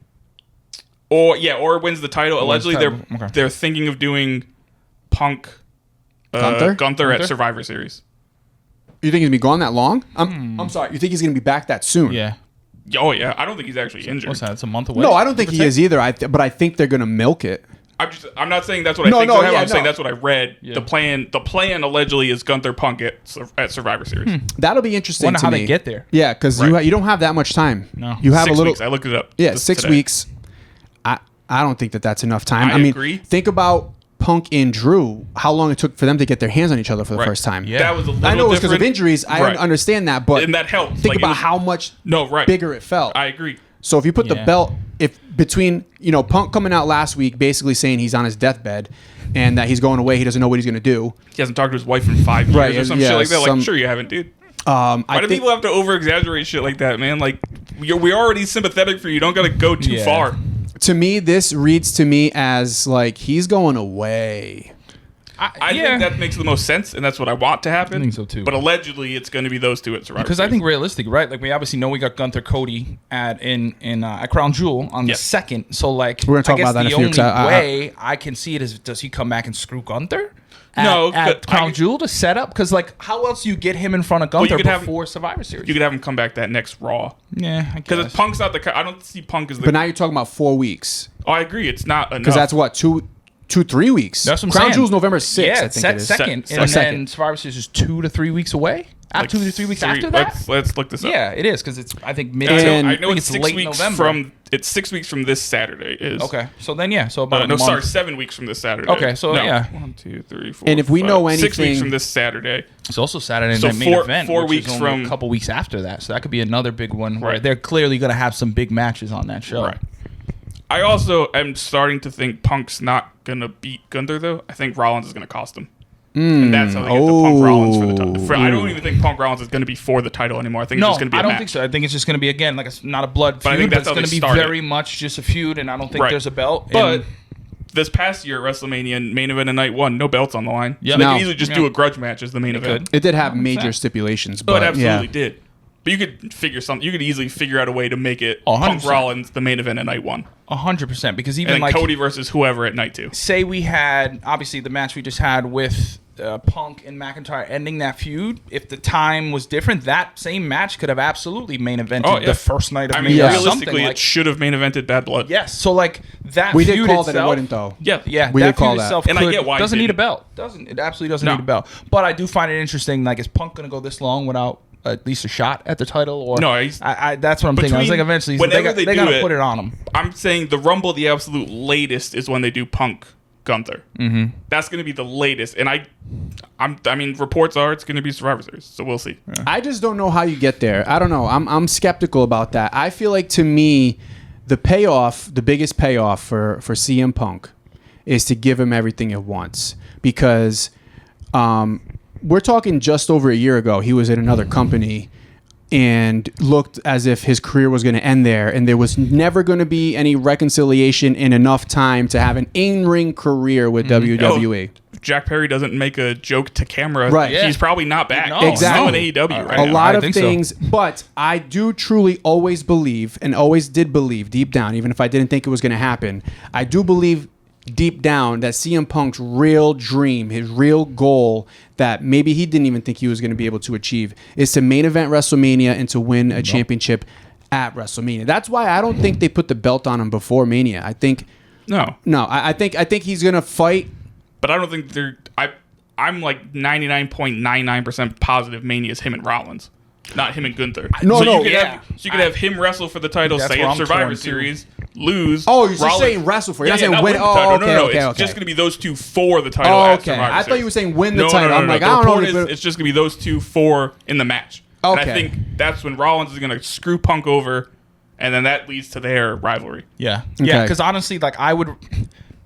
Or wins the title. Allegedly, they're thinking of doing Punk Gunther at Survivor Series. You think he's gonna be gone that long? I'm sorry. You think he's gonna be back that soon? Yeah. Oh yeah. I don't think he's actually injured. What's that? It's a month away. No, I don't think he is either. But I think they're gonna milk it. I'm not saying that's what I think. I'm saying that's what I read. Yeah. The plan allegedly is Gunther Punk at Survivor Series. That'll be interesting. Wonder to how me. they get there. Yeah, because you don't have that much time. No. You have 6 a little. Weeks. I looked it up. Yeah, 6 weeks. I don't think that's enough time. I agree. Think about Punk and Drew. How long it took for them to get their hands on each other for the first time. Yeah. That was a little I know it was because of different. injuries. I understand that, but and that helped. Think about how much bigger it felt. I agree. So if you put the belt, if between, Punk coming out last week basically saying he's on his deathbed and that he's going away, he doesn't know what he's going to do. He hasn't talked to his wife in 5 years Right, or some yeah, shit like that. some- Like, sure you haven't, dude. I Why do think- people have to over-exaggerate shit like that, man? Like, we're already sympathetic for you. Don't got to go too far. To me, this reads to me as like he's going away. I think that makes the most sense, and that's what I want to happen. I think so, too. But allegedly, it's going to be those two at Survivor Because I Series. think realistic, right? Like we obviously know we got Gunther Cody at Crown Jewel on the Yes. 2nd. So like We're gonna talk I guess about that in the a few, only 'cause way I can see it is, does he come back and screw Gunther? No, at but Crown Jewel to set up? Because like how else do you get him in front of you Gunther could have- before Survivor Series? you could have him come back that next Raw. Yeah, I Because guess. Punk's not the... I don't see Punk as the... But now you're talking about 4 weeks Oh, I agree. It's not enough. because that's what 3 weeks. That's what I'm Crown saying. Jewel's November 6th. Yeah, I think it is. second, Se- and second. then Survivor Series is 2 to 3 weeks away. Like 2 to 3 weeks after that. Let's look this up. Yeah, it is because it's I think mid. And- I know think it's 6 late weeks November. from... It's 6 weeks from this Saturday. Is Okay, so then so about a no, month. sorry, 7 weeks from this Saturday. Okay, so No. yeah. 1, 2, 3, 4. And if we 5, know 6 weeks anything- from this Saturday. It's also Saturday So night main four- event. 4 which weeks is only from- a couple weeks after that, so that could be another big one where Right. they're clearly going to have some big matches on that show. Right. I also am starting to think Punk's not gonna beat Gunther though. I think Rollins is gonna cost him. And that's how they get the Punk Rollins for the title. I don't even think Punk Rollins is going to be for the title anymore. I think it's No, just going to be I a don't match. think so. I think it's just going to be again like not a blood But I feud, think but that's it's how going they to be started. very much just a feud, and I don't think Right. there's a belt. But And- this past year at WrestleMania, main event of night 1, no belts on the line. Yeah. So they No. could easily just do a grudge match as the main event. It did have major 100%. stipulations, Oh, but it absolutely yeah. did. But you could figure something. You could easily figure out a way to make it 100%. Punk Rollins the main event at night 1, 100%, because and even then like Cody versus whoever at night 2. say we had obviously the match we just had with Punk and McIntyre ending that feud. If the time was different, that same match could have absolutely main evented the first night of I Mania. mean, Yeah. realistically, something it like, should have main evented Bad Blood. yes. So like that We feud did call that it itself, wouldn't though. Yeah, Yeah, We that did call feud that. itself And I get why he doesn't need a didn't. belt. It absolutely doesn't No. need a belt. But I do find it interesting. Like, is Punk going to go this long without at least a shot at the title? Or No, I that's what I'm thinking. I was between- like, eventually whenever they they got do to it- put it on him. I'm saying the Rumble, the absolute latest, is when they do Punk Gunther. Mm-hmm. That's going to be the latest, and I mean, reports are it's going to be Survivor Series, so we'll see. Yeah. I just don't know how you get there. I don't know. I'm skeptical about that. I feel like to me, the payoff, the biggest payoff for CM Punk is to give him everything at once, because we're talking just over a year ago, he was in another company and looked as if his career was going to end there, and there was never going to be any reconciliation in enough time to have an in-ring career with WWE. Jack Perry doesn't make a joke to camera. Right. Yeah. He's probably not back. No. He's Exactly. still in AEW right A now. lot I of think so. things, but I do truly always believe, and always did believe deep down, even if I didn't think it was going to happen, I do believe deep down that CM Punk's real dream, his real goal that maybe he didn't even think he was going to be able to achieve, is to main event WrestleMania and to win a championship at WrestleMania. That's why I don't think they put the belt on him before Mania. I think I think he's going to fight. But I don't think they're. I'm like 99.99% positive Mania is him and Rollins, not him and Gunther. No, no, you could yeah. you could have him wrestle for the title, That's say where at I'm Survivor torn, too. Series, lose. Oh, you're just Rollins- saying wrestle for it. You're Yeah, not saying not win. the Oh, title. okay, no, okay, it's okay. just going to be those two for the title. Oh, at okay. Survivor I thought you Series. were saying win the No, title. No, no, I'm no, like, the I don't report know. is it's just going to be those two for in the match. And Okay. I think that's when Rollins is going to screw Punk over, and then that leads to their rivalry. Yeah, Okay. yeah. Because honestly, like I would,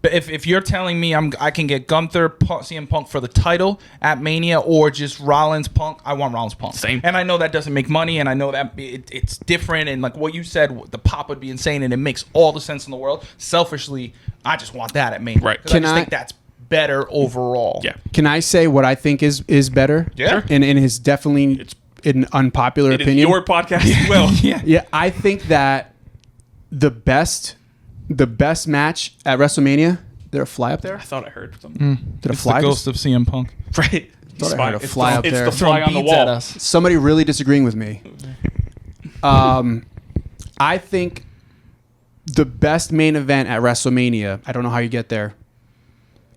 but if you're telling me I can get Gunther, CM Punk for the title at Mania, or just Rollins Punk, I want Rollins Punk. Same. And I know that doesn't make money, and I know that it's different, and like what you said, the pop would be insane, and it makes all the sense in the world. Selfishly, I just want that at Mania. Right. 'Cause I just think that's better overall. Yeah. Can I say what I think is better? Yeah. Sure. And is definitely an unpopular It is opinion. your podcast as well. Yeah. Yeah, I think that the best match at WrestleMania. Did a fly up there? I thought I heard something. Did a It's fly? the ghost of CM Punk. Right. Thought I heard a fly up it's there. the fly on the Beads at wall. us. Somebody really disagreeing with me. I think the best main event at WrestleMania, I don't know how you get there,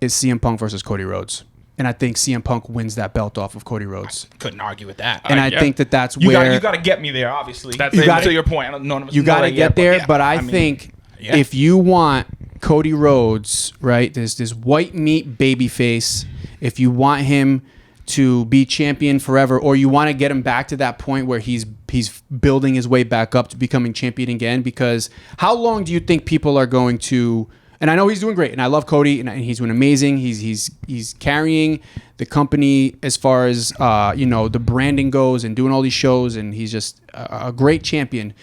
is CM Punk versus Cody Rhodes. And I think CM Punk wins that belt off of Cody Rhodes. Couldn't argue with that. And I yeah. think that's You where got to get me there, obviously. That's You it. gotta- to your point. I don't, none of us you know got to that get yet, there. yeah, But I mean, think yeah. if you want Cody Rhodes, right, there's this white meat baby face. If you want him to be champion forever, or you want to get him back to that point where he's building his way back up to becoming champion again? Because how long do you think people are going to? And I know he's doing great, and I love Cody, and he's doing amazing. He's carrying the company as far as the branding goes, and doing all these shows, and he's just a great champion.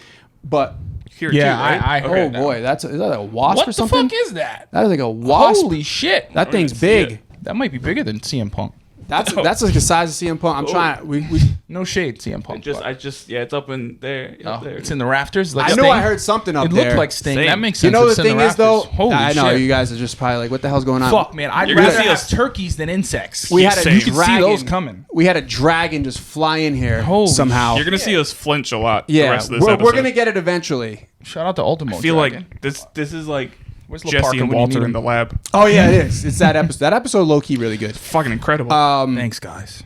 But Here too, right? I heard boy, is that a wasp what or something? What the fuck is that? That is like a wasp. Holy shit! That thing's see big. it. That might be bigger than CM Punk. That's like the size of CM Punk. I'm trying. We No shade, CM Punk. It's up in there. Up there. It's in the rafters. Like I know Sting. I heard something up It there. looked like Sting. Same. That makes You sense. know the It's in thing is though, rafters. Holy I know shit. you guys are just probably like, what the hell's going on? Fuck, man. I'd You're gonna rather see have us- turkeys than insects. We had a Same. You could see dragon. those coming. We had a dragon just fly in here Holy somehow. You're gonna see us flinch a lot. the Yeah, rest of this we're episode. gonna get it eventually. Shout out to Ultimatum. I feel like this is like Where's Jesse LaParca and when you Walter need in the him? lab. Oh yeah, it is. It's that episode. That episode, low key, really good. Fucking incredible. Thanks, guys.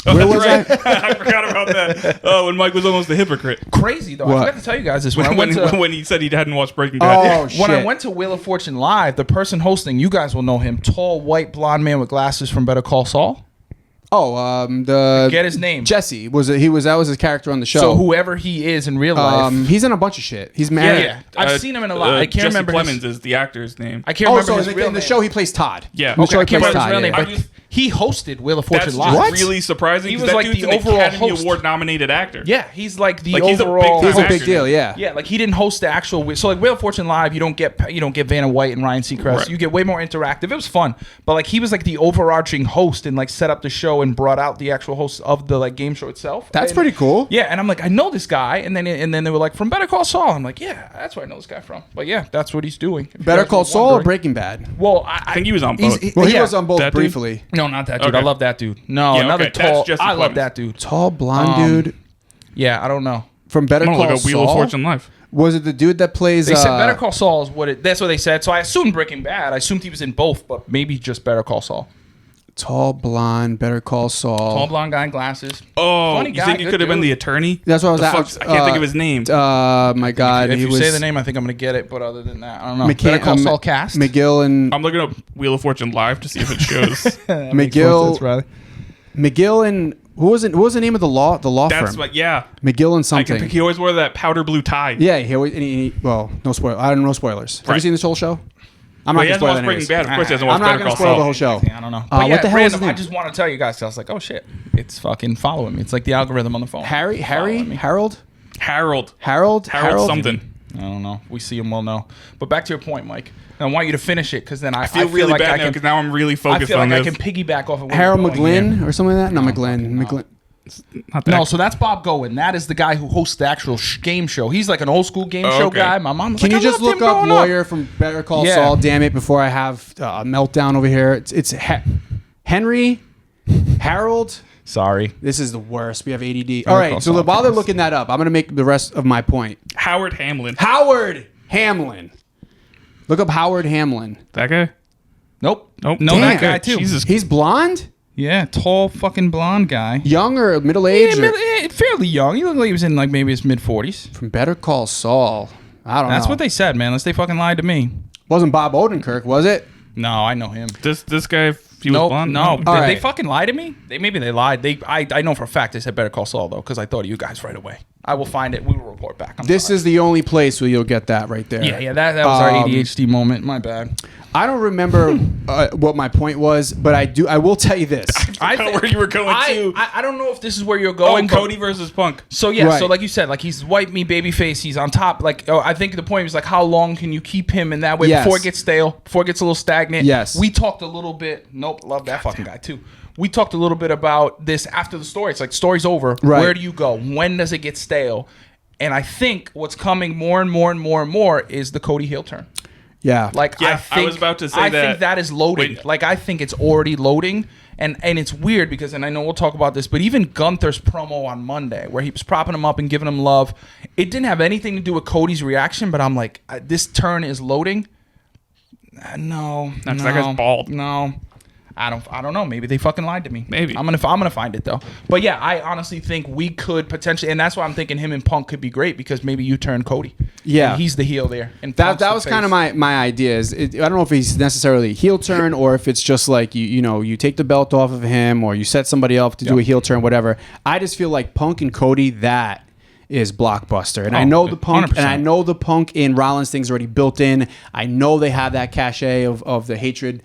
Where was I? I forgot about that. Oh, when Mike was almost a hypocrite. Crazy though. What? I forgot to tell you guys this. When I went to when he said he hadn't watched Breaking Bad. Oh shit. when I went to Wheel of Fortune Live, the person hosting, you guys will know him, tall, white, blonde man with glasses from Better Call Saul. Get his name. Jesse that was his character on the show. So whoever he is in real life. He's in a bunch of shit. He's married. Yeah. I've seen him in a lot. I can't Jesse remember his- Plemons is the actor's name. I can't Oh, remember so his real in the name. show he plays Todd. Yeah. In the Okay, show I he can't plays remember his Todd. real Yeah. name, but he hosted Wheel of Fortune That's Live. What? really surprising. He 'cause was that like dude's the an overall Academy host. Award nominated actor. Yeah, he's like the Like, he's a overall. big-time He's a big actor deal. now. Yeah. Yeah, like he didn't host the actual. So like Wheel of Fortune Live, you don't get Vanna White and Ryan Seacrest. Right. You get way more interactive. It was fun, but like he was like the overarching host and like set up the show and brought out the actual host of the like game show itself. That's And- pretty cool. Yeah, and I'm like, I know this guy, and then they were like, from Better Call Saul. I'm like, yeah, that's where I know this guy from. But yeah, that's what he's doing. If you Better guys Call were Saul or wondering. Breaking Bad? Well, I think he was on he's- both. Well, he yeah. was on both That dude? briefly. No, not that dude. Okay. I love that dude. No, Yeah, another okay, that's tall. Jesse I love Plemons. that dude. Tall blonde dude Yeah, I don't know. from Better I'm Call gonna look up Wheel of Saul. Fortune Live. Was it the dude that plays? They said Better Call Saul is what it. That's what they said. So I assumed Breaking Bad. I assumed he was in both, but maybe just Better Call Saul. Tall blonde. Better Call Saul. Tall blonde guy in glasses. Oh, Funny you guy, think he good could have been dude. the attorney? That's what I was The at. fuck's- I can't think of his name. My God, If he you was say the name, I think I'm gonna get it. But other than that, I don't know. McCann- Better Call Saul cast. McGill and I'm looking up Wheel of Fortune Live to see if it shows. McGill and who was it? What was the name of the law That's firm? what. Yeah, McGill and I can something. think he always wore that powder blue tie. Yeah, he always. Well, no spoil. I don't know spoilers. Have you Right. seen this whole show? I'm Well, not he gonna hasn't spoil watched Breaking anyways. Bad. Of course, he hasn't I'm watched not Better gonna Call spoil the Saul. whole show. I don't know. What yeah, the hell is random, his name? I just want to tell you guys. I was like, oh shit, it's fucking following me. It's like the algorithm on the phone. Harry, Following me. Harold, Harold something. I don't know. We see him, we'll know. But back to your point, Mike. I want you to finish it because then I I feel really like bad I now can. because now I'm really I focused feel on like I this. can piggyback off of where Harold you're going McGlynn here. or something like that. No, No, McGlynn. no. McGlynn. Not that No, so that's Bob Goen. That is the guy who hosts the actual game show. He's like an old school game show okay. guy. My mom was Can like, you I just loved look him up growing lawyer from Better Call Yeah. Saul? Damn it! Before I have a meltdown over here, it's Henry Harold. Sorry. This is the worst. We have ADD. Better All right. Call So Saul, while they're please. looking that up, I'm gonna make the rest of my point. Howard Hamlin. Howard Hamlin. Look up Howard Hamlin. That guy? Nope. Nope. No, Damn. that guy too. Jesus. He's blonde, Yeah, tall fucking blonde guy. young or middle Yeah, age, fairly young. He looked like he was in like maybe his mid 40s. from Better Call Saul. I don't know. That's what they said, man. Unless they fucking lied to me. Wasn't Bob Odenkirk, was it? No, I know him. This guy, he was Nope, blonde? no. Did All they right. fucking lie to me? Maybe they lied. I know for a fact they said Better Call Saul though, because I thought of you guys right away. I will find it. We will report back. This is the only place where you'll get that right there. yeah. That was our ADHD moment. My bad. I don't remember what my point was, but I will tell you this. I know where you were going to. I don't know if this is where you're Oh, going. but- Cody versus Punk. So yeah, Right. so like you said, like he's white meat baby face. He's on top. Like I think the point was like, how long can you keep him in that way Yes. before it gets stale, before it gets a little stagnant? Yes. We talked a little bit. Nope, love that fucking guy too. We talked a little bit about this after the story. It's like story's over. Right. Where do you go? When does it get stale? And I think what's coming more and more and more and more is the Cody heel turn. Yeah. Like Yeah, I think, was about to say I that. think that is loading. Wait. Like I think it's already loading, and it's weird because, and I know we'll talk about this, but even Gunther's promo on Monday, where he was propping him up and giving him love, it didn't have anything to do with Cody's reaction. But I'm like, this turn is loading. No, That guy's bald. No, I don't know. Maybe they fucking lied to me. Maybe. I'm gonna find it though. But yeah, I honestly think we could potentially, and that's why I'm thinking him and Punk could be great because maybe you turn Cody. Yeah. And he's the heel there. And That Punk's the was kind of face. my idea. I don't know if he's necessarily a heel turn or if it's just like you take the belt off of him or you set somebody up to do a heel turn, whatever. I just feel like Punk and Cody, that is blockbuster. And I know the Punk 100%. and I know the Punk in Rollins thing's already built in. I know they have that cachet of the hatred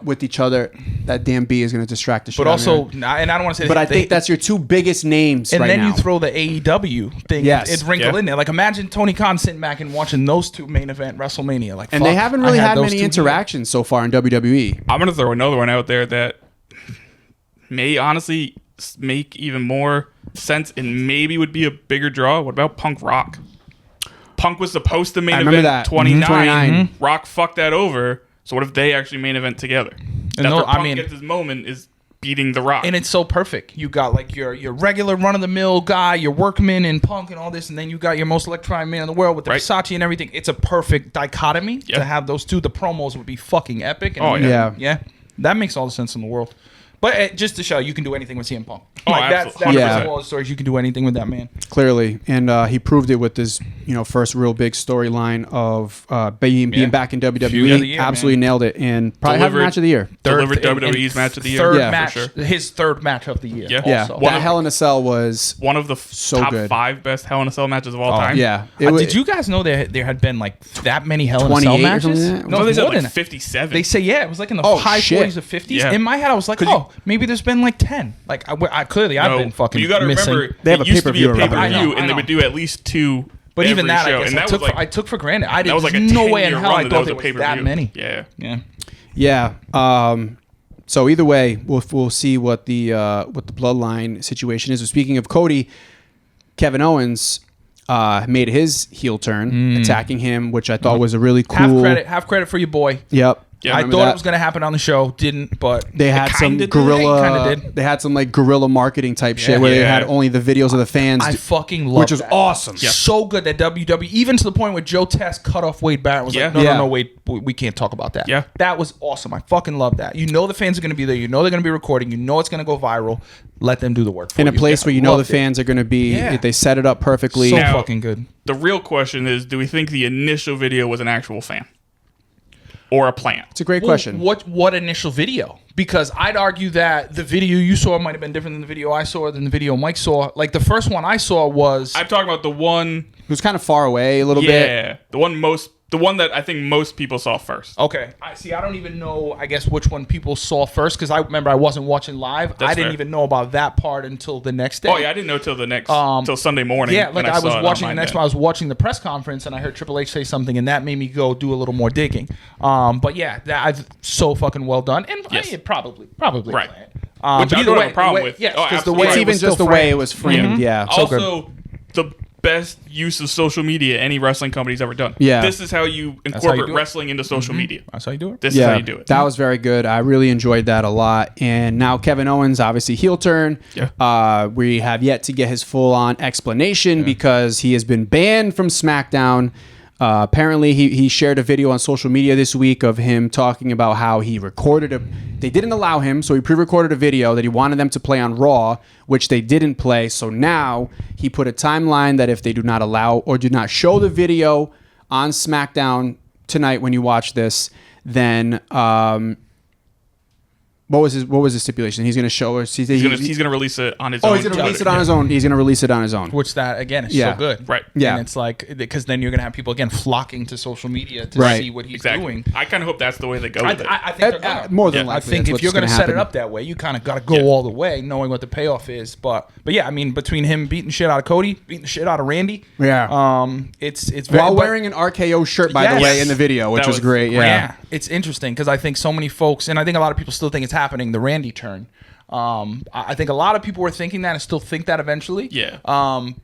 with each other. That damn B is going to distract the shit But out of also, me. and I don't want to say, But I think that's your two biggest names and right then now. you throw the AEW thing. Yes. It's wrinkled Yeah. in there. Like imagine Tony Khan sitting back and watching those two main event WrestleMania. Like, and fuck, they haven't I really had those many two interactions so far in WWE. I'm gonna throw another one out there that may honestly make even more sense and maybe would be a bigger draw. What about Punk Rock? Punk was supposed to main I remember event that. 29. 29. Rock fucked that over. So what if they actually main event together? That's no, where I Punk mean- gets his moment is beating The Rock. And it's so perfect. You got like your regular run of the mill guy, your workman and Punk and all this, and then you got your most electrifying man in the world with the Right. Versace and everything. It's a perfect dichotomy Yeah. to have those two. The promos would be fucking epic. And Oh, yeah. yeah, that makes all the sense in the world. But just to show you can do anything with CM Punk. Oh, That's absolutely. Yeah. one of the stories. You can do anything with that man. Clearly, and he proved it with this, first real big storyline of being Yeah. back in Feud of the WWE. year, Absolutely man. nailed it, and probably have a Delivered- match of the year. Delivered and WWE's match of the year. Third Yeah, for match, sure. his third match of the year. Yeah. Yeah, Also. One that of- Hell in a Cell was One of the So top good. 5 best Hell in a Cell matches of all time. yeah. Did you guys know there had been like that many Hell in a 28 Cell or matches? something like that? No, it's they said more than like that. 57. They say yeah, it was like in the Oh, high shit. 40s or 50s. Yeah. In my head, I was like, maybe there's been like 10. Like I clearly I've been fucking. You got to missing. remember, They have it a used to be a pay-per-view around pay-per-view, there. and they would do at least 2. But even every that, show. I guess and that was like I took for granted. I that didn't. was like a no way in 10-year hell I run thought that there was a was that pay-per-view. many. Yeah. Yeah. Yeah. So either way, we'll see what the Bloodline situation is. Speaking of Cody, Kevin Owens made his heel turn, attacking him, which I thought was a really cool. Half credit for your boy. Yep. Yeah, I remember thought that. it was going to happen on the show. Didn't, but They had it some kinda guerrilla. Kind of did. They had some like guerrilla marketing type shit where they Yeah. had only the videos of the fans, I fucking love which was that. awesome. So good that WWE, even to the point where Joe Test cut off Wade Barrett, was like, Yeah. no, wait, we can't talk about that. Yeah. That was awesome. I fucking love that. You know the fans are going to be there. You know they're going to be recording. You know it's going to go viral. Let them do the work for In you. a place where you know the Loved it. fans are going to be. Yeah. They set it up perfectly. So Now- fucking good. The real question is, do we think the initial video was an actual fan? Or a plant? It's a great Well, question. What initial video? Because I'd argue that the video you saw might have been different than the video I saw, than the video Mike saw. Like the first one I saw was I'm talking about the one, It was kind of far away a little bit. yeah, the one that I think most people saw first. okay. I don't even know. I guess which one people saw first because I remember I wasn't watching live. That's I didn't fair. even know about that part until the next day. Oh yeah, I didn't know till the next till Sunday morning. Yeah, like when I was saw it watching the online next then. one. I was watching the press conference and I heard Triple H say something, and that made me go do a little more digging. But yeah, I've so fucking well done, and Yes. probably Right. planned. Which But I either don't way, have a problem the way- with. Yes, Oh, because the absolutely. way It's it even was just still the way framed. it was framed. Yeah. So good. Also, the best use of social media any wrestling company's ever done. Yeah. This is how you how you incorporate do it. wrestling into social media. That's how you do it. This is how you do it. That was very good. I really enjoyed that a lot. And now Kevin Owens, obviously heel turn. Yeah. We have yet to get his full on explanation because he has been banned from SmackDown. Apparently, he shared a video on social media this week of him talking about how he recorded They didn't allow him, so he pre-recorded a video that he wanted them to play on Raw, which they didn't play. So now he put a timeline that if they do not allow or do not show the video on SmackDown tonight when you watch this, then what was his stipulation? He's going to show us. He's He's gonna release it on his own. Oh, he's going to release it on his own. He's going to release it on his own. Which that again is Yeah. so good, Right. Yeah. And it's like because then you're gonna have people again flocking to social media to Right. see what he's Exactly. doing. I kind of hope that's the way they go I with it. think they're gonna. More than Yeah. I likely. think that's if you're what's going to set happen. it up that way, you kind of got to go Yeah. all the way, knowing what the payoff is. But yeah, I mean, between him beating shit out of Cody, beating the shit out of Randy, Yeah. it's very While but- wearing an RKO shirt, by the Yes. way, in the video, which That was was great. Yeah, it's interesting because I think so many folks, and I think a lot of people still think it's happening. The Randy turn. I think a lot of people were thinking that and still think that eventually. Yeah.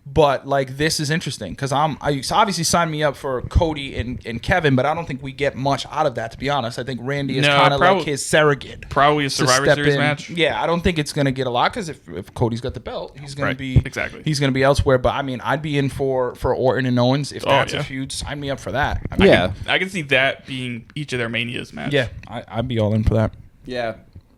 But like this is interesting because I obviously signed me up for Cody and Kevin, but I don't think we get much out of that, to be honest. I think Randy is No, kind of like probably- his surrogate. Probably a to Survivor step Series in. match. Yeah, I don't think it's gonna get a lot because if Cody's got the belt, he's gonna Right, be exactly. He's gonna be elsewhere. But I mean, I'd be in for Orton and Owens if Oh, that's yeah. a feud. Sign me up for that. I mean, Yeah. I can see that being each of their Manias match. yeah, I'd be all in for that. Yeah.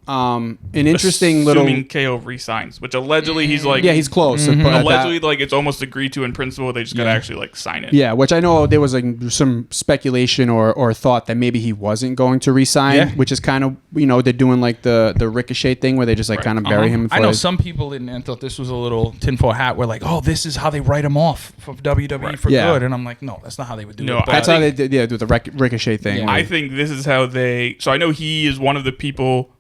An interesting Assuming little. KO resigns, which allegedly he's like. Yeah, he's close. But Allegedly, like it's almost agreed to in principle. They just gotta actually like sign it. Yeah, which I know there was like some speculation or thought that maybe he wasn't going to resign, which is kind of they're doing like the Ricochet thing where they just like kind of bury him. I know some people didn't and thought this was a little tinfoil hat. Where like, oh, this is how they write him off from WWE for good, and I'm like, no, that's not how they would do it. But that's how they did. Yeah, do the Ricochet thing. I think this is how they. So I know he is one of the people,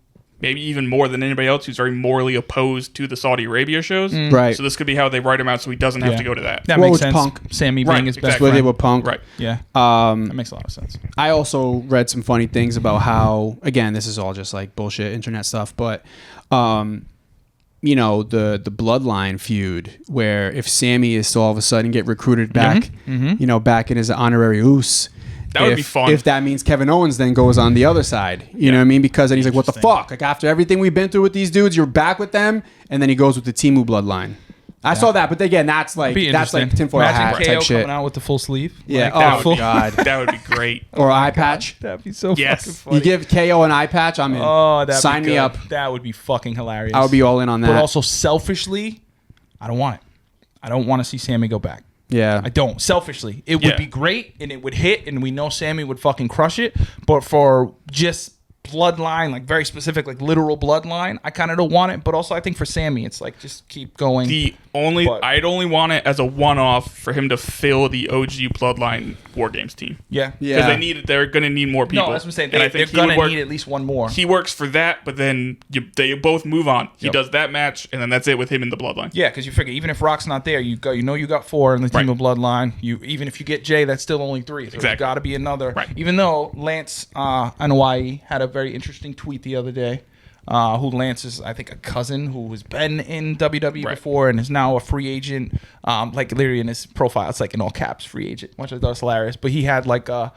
maybe even more than anybody else, who's very morally opposed to the Saudi Arabia shows. Right. So this could be how they write him out, so he doesn't have to go to that. That Well, makes it's sense. Punk. Sammy being his best exactly. Where they friend. were Punk. Right. Yeah. That makes a lot of sense. I also read some funny things about how, again, this is all just like bullshit internet stuff, but the Bloodline feud, where if Sammy is to all of a sudden get recruited back, back in his honorary Uce. That would be fun. If that means Kevin Owens then goes on the other side. You know what I mean? Because then he's like, what the fuck? Like, after everything we've been through with these dudes, you're back with them, and then he goes with the Timu Bloodline. I saw that, but again, that's like tinfoil hat KO type shit. coming out with the full sleeve. Yeah. Like, Oh, God. That would be great. Or eye patch. That'd be so Yes. fucking funny. You give KO an eye patch, I'm in. Oh, that'd Sign be me good. up. That would be fucking hilarious. I would be all in on that. But also selfishly, I don't want it. I don't want to see Sammy go back. Yeah. I don't. Selfishly. It would be great and it would hit and we know Sammy would fucking crush it. But for just bloodline, like very specific, like literal bloodline, I kind of don't want it. But also I think for Sammy, it's like just keep going. I'd only want it as a one-off for him to fill the OG Bloodline War Games team. Yeah. Because they're going to need more people. No, that's what I'm saying. And I They're think going to need at least one more. He works for that, but then they both move on. He Yep. does that match, and then that's it with him in the Bloodline. Yeah, because you figure even if Rock's not there, you got 4 in the team of Bloodline. Even if you get Jay, that's still only 3. So Exactly. There's got to be another. Right. Even though Lance Anoa'i had a very interesting tweet the other day. Who Lance is, I think, a cousin who has been in WWE before and is now a free agent. Like literally in his profile, it's like in all caps, free agent, which I thought was hilarious. But he had like to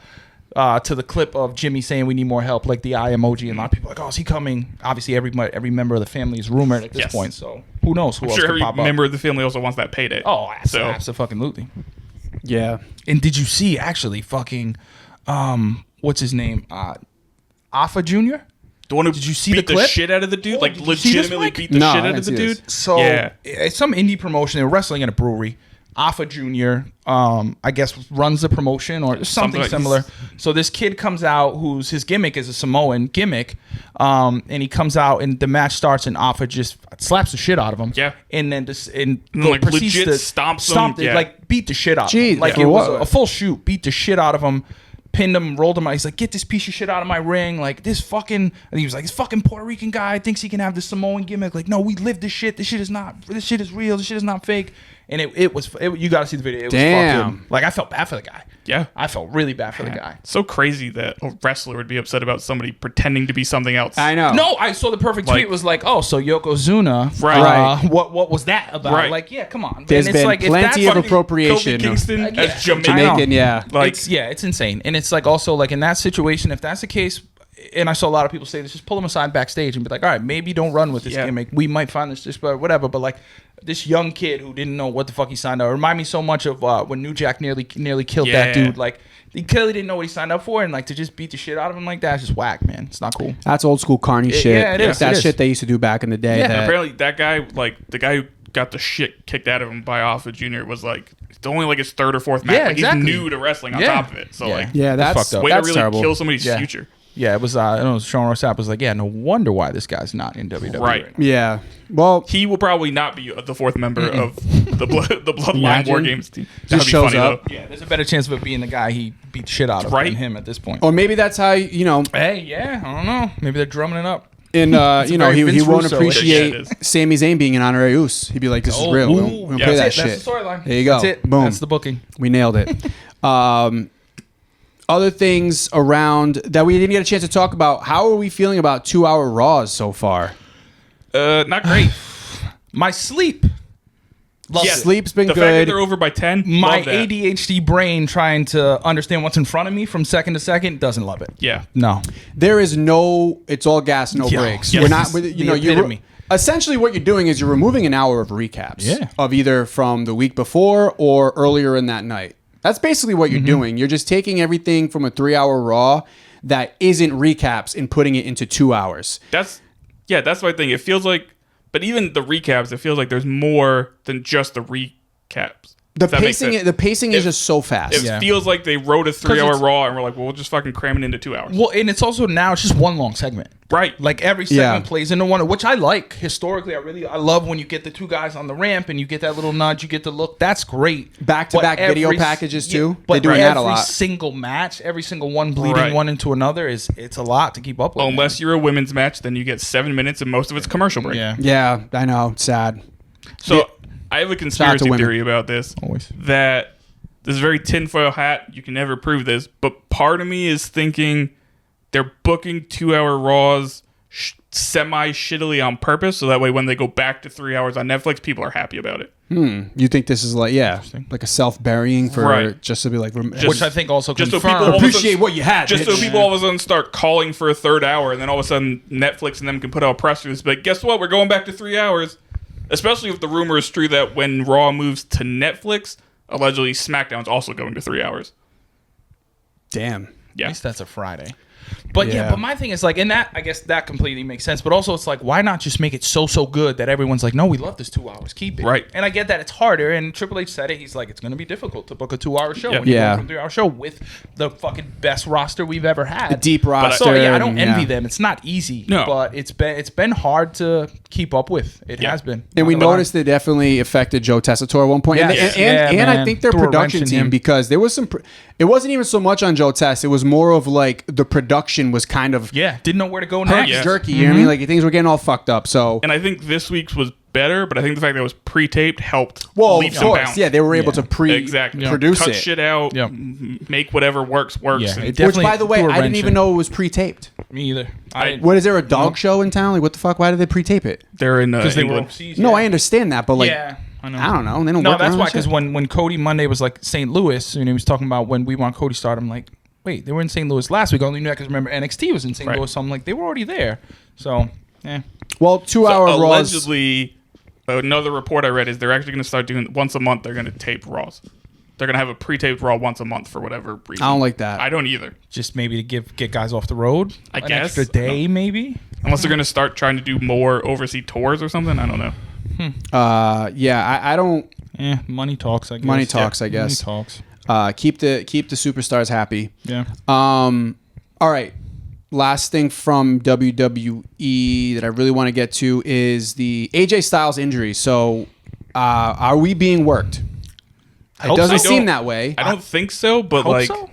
the clip of Jimmy saying we need more help, like the eye emoji, and a lot of people are like, oh, is he coming? Obviously, every member of the family is rumored at this point, so who knows who else Sure, could every pop up. member of the family also wants that payday. Oh, absolutely. Yeah. And did you see actually fucking what's his name? Alpha Jr.? The one who Did you see beat the clip? shit out of the dude? Like did you see this, legitimately Mike? beat the No, shit I out of the didn't see dude? this. So yeah. it's some indie promotion. They were wrestling at a brewery. Alpha Jr., I guess, runs the promotion or something like similar. So this kid comes out whose his gimmick is a Samoan gimmick, and he comes out and the match starts and Alpha just slaps the shit out of him. Yeah. And then like, proceeds legit to stomps him, yeah. like beat the shit out of Jeez, him. Like yeah. it was For what? a full shoot, beat the shit out of him. Pinned him, rolled him out. He's like, get this piece of shit out of my ring. Like, this fucking... And he was like, this fucking Puerto Rican guy thinks he can have this Samoan gimmick. Like, no, we live this shit. This shit is real. This shit is not fake. And it was... you got to see the video. It was fucking... Like, I felt bad for the guy. Yeah. I felt really bad for the guy. So crazy that a wrestler would be upset about somebody pretending to be something else. I know. No, I saw the perfect tweet. It was like, oh, so Yokozuna. Right. What was that about? Right. Like, yeah, come on. There's And it's been like, if plenty that's of fucking- appropriation. Kofi Kingston Yeah. as Jamaican. Jamaican, yeah. Like, it's insane. And it's like also like in that situation, if that's the case, and I saw a lot of people say this, just pull him aside backstage and be like, all right, maybe don't run with this gimmick. We might find this just whatever. But like this young kid who didn't know what the fuck he signed up. Remind me so much of when New Jack nearly killed that dude. Like he clearly didn't know what he signed up for, and like to just beat the shit out of him like that is just whack, man. It's not cool. That's old school carny shit. yeah, it is, It's that it is. shit they used to do back in the day. Yeah. that- apparently that guy, like the guy who got the shit kicked out of him by Alpha Jr. was like it's only like his 3rd or 4th match. Yeah, like exactly. he's new to wrestling on Yeah. top of it. So like yeah, that's fucked up. way that's to really terrible. kill somebody's Yeah. future. Yeah, it was. I don't know. Sean Ross Sapp was like, yeah, no wonder why this guy's not in WWE. Right. now. Yeah. Well, He will probably not be the 4th member of the Bloodline Imagine. War Games team. Just That'd be shows funny up. though. Yeah, there's a better chance of it being the guy he beat the shit out of Right. than him at this point. or maybe that's how Hey, yeah, I don't know. Maybe they're drumming it up. in he very Vince won't Russo-ish. appreciate Yeah, it is. Sami Zayn being an honorary Uce. He'd be like, "This is real. We don't yeah, play that That's shit." That's the storyline. There you go. That's it. Boom. That's the booking. We nailed it. Other things around that we didn't get a chance to talk about. How are we feeling about 2-hour Raws so far? Not great. My sleep. Love Yeah, it. Sleep's been the fact that good. they're over by 10. My love that. ADHD brain trying to understand what's in front of me from second to second doesn't love it. Yeah. No. There is no. It's all gas, no Yeah. brakes. Yes. We're not. The You're epitome. essentially what you're doing is you're removing an hour of recaps. Yeah. Of either from the week before or earlier in that night. That's basically what you're doing. You're just taking everything from a 3-hour Raw that isn't recaps and putting it into 2 hours. That's Yeah, that's my thing. It feels like, but even the recaps, it feels like there's more than just the recaps. The pacing is just so fast. It feels like they wrote a 3-hour Raw and we're like, well, we'll just fucking cram it into 2 hours. Well, and it's also now it's just one long segment. Right. Like every segment plays into one, which I like. Historically, I love when you get the two guys on the ramp and you get that little nudge, you get the look. That's great. Back-to-back video packages too. But They're doing that a lot. Every single match, every single one bleeding one into another it's a lot to keep up with. Unless you're a women's match, then you get 7 minutes and most of it's commercial break. Yeah, I know. It's sad. So I have a conspiracy theory about this. Always. That this is very tinfoil hat. You can never prove this, but part of me is thinking they're booking 2-hour Raws semi-shittily on purpose, so that way when they go back to 3 hours on Netflix, people are happy about it. You think this is like a self-burying for just to be like, which I think also just confirms. So people appreciate what you had. Just so people all of a sudden start calling for a third hour, and then all of a sudden Netflix and them can put out a press release. But guess what? We're going back to 3 hours. Especially if the rumor is true that when Raw moves to Netflix, allegedly SmackDown's also going to 3 hours. Damn. Yeah. At least that's a Friday. But but my thing is like, and that I guess that completely makes sense. But also, it's like, why not just make it so good that everyone's like, no, we love this 2 hours, keep it. Right. And I get that it's harder. And Triple H said it. He's like, it's going to be difficult to book a 2-hour show. Yeah. When you go from a 3-hour show with the fucking best roster we've ever had, A deep roster. So I don't envy them. It's not easy. No. But it's been hard to keep up with. It has been. And we noticed it definitely affected Joe Tessitore at one point. Yes. And I think their Threw a production wrench in team, him. because there was some, it wasn't even so much on Joe Tess. It was more of like the production was kind of didn't know where to go next. jerky. You know what I mean? Like things were getting all fucked up. So, And I think this week's was better, but I think the fact that it was pre-taped helped well, leaps of and course, bounds. yeah, they were able to produce Cut it. shit out, make whatever works. Yeah, and- it Which, definitely by the way, threw a I didn't wrench even in. know it was pre-taped. Me either. What is there a dog show in town? Like what the fuck? Why did they pre-tape it? They're in Because they were England. overseas. No, I understand that, but like, I know. I don't know. They don't No, work that's around why. that Because shit? when Cody Monday was like St. Louis, and he was talking about when We Want Cody started, I'm like, wait, they were in St. Louis last week. I only knew that because remember NXT was in St. Right. Louis, so I'm like, they were already there. So, Well, 2-hour So Raws. allegedly, another report I read is they're actually going to start doing once a month. They're going to tape Raws. They're going to have a pre-taped Raw once a month for whatever reason. I don't like that. I don't either. just maybe to get guys off the road. I An guess. extra day, maybe. Unless they're going to start trying to do more overseas tours or something. I don't know. I don't. Money talks. I guess. Money talks, I guess. Money talks. Keep the superstars happy. Yeah. All right. Last thing from WWE that I really want to get to is the AJ Styles injury. So, are we being worked? It doesn't seem that way. I don't think so, but Hope like, so?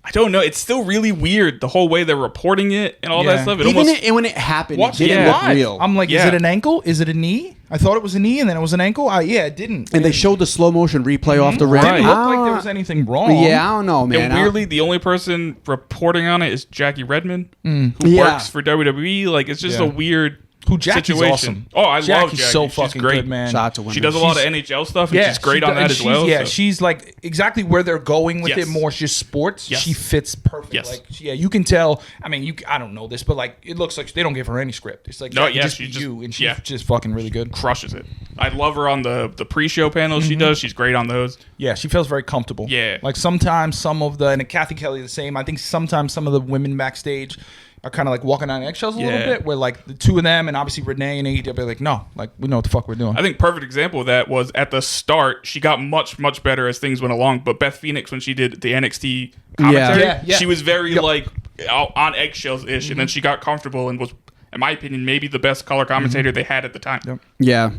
I don't know. It's still really weird the whole way they're reporting it and all that Yeah. stuff. Even when it happened, Watch it didn't it look live. real. I'm like, is Yeah. it an ankle? Is it a knee? I thought it was a knee, and then it was an ankle. It didn't. and they showed the slow motion replay off the rim. It didn't look I like there don't- was anything wrong. Yeah, I don't know, man. And weirdly, the only person reporting on it is Jackie Redmond, who Yeah. works for WWE. Like, it's just Yeah. a weird Who Jackie's situation. awesome. Oh, I love Jackie's Jackie. so She's fucking great. good, man. Shout out to women. She does a lot of NHL stuff, and she's great she on that does- as well. Yeah, so. she's like exactly where they're going with Yes. it. More just sports. Yes. She fits perfect. Yes. Like, you can tell. I mean, I don't know this, but like, it looks like they don't give her any script. It's like, No, Jackie, yeah, just she be just- you, and she's yeah. just fucking really good. crushes it. I love her on the pre-show panels she does. She's great on those. Yeah, she feels very comfortable. Yeah. Like sometimes some of the, and Kathy Kelly the same. I think sometimes some of the women backstage are kind of like walking on eggshells a little Yeah. bit, where like the two of them and obviously Renee and AEW are like, no, like we know what the fuck we're doing. I think perfect example of that was at the start. She got much better as things went along. But Beth Phoenix, when she did the NXT commentary, Yeah. she was very like on eggshells ish, and then she got comfortable and was, in my opinion, maybe the best color commentator they had at the time. Yep. Yeah.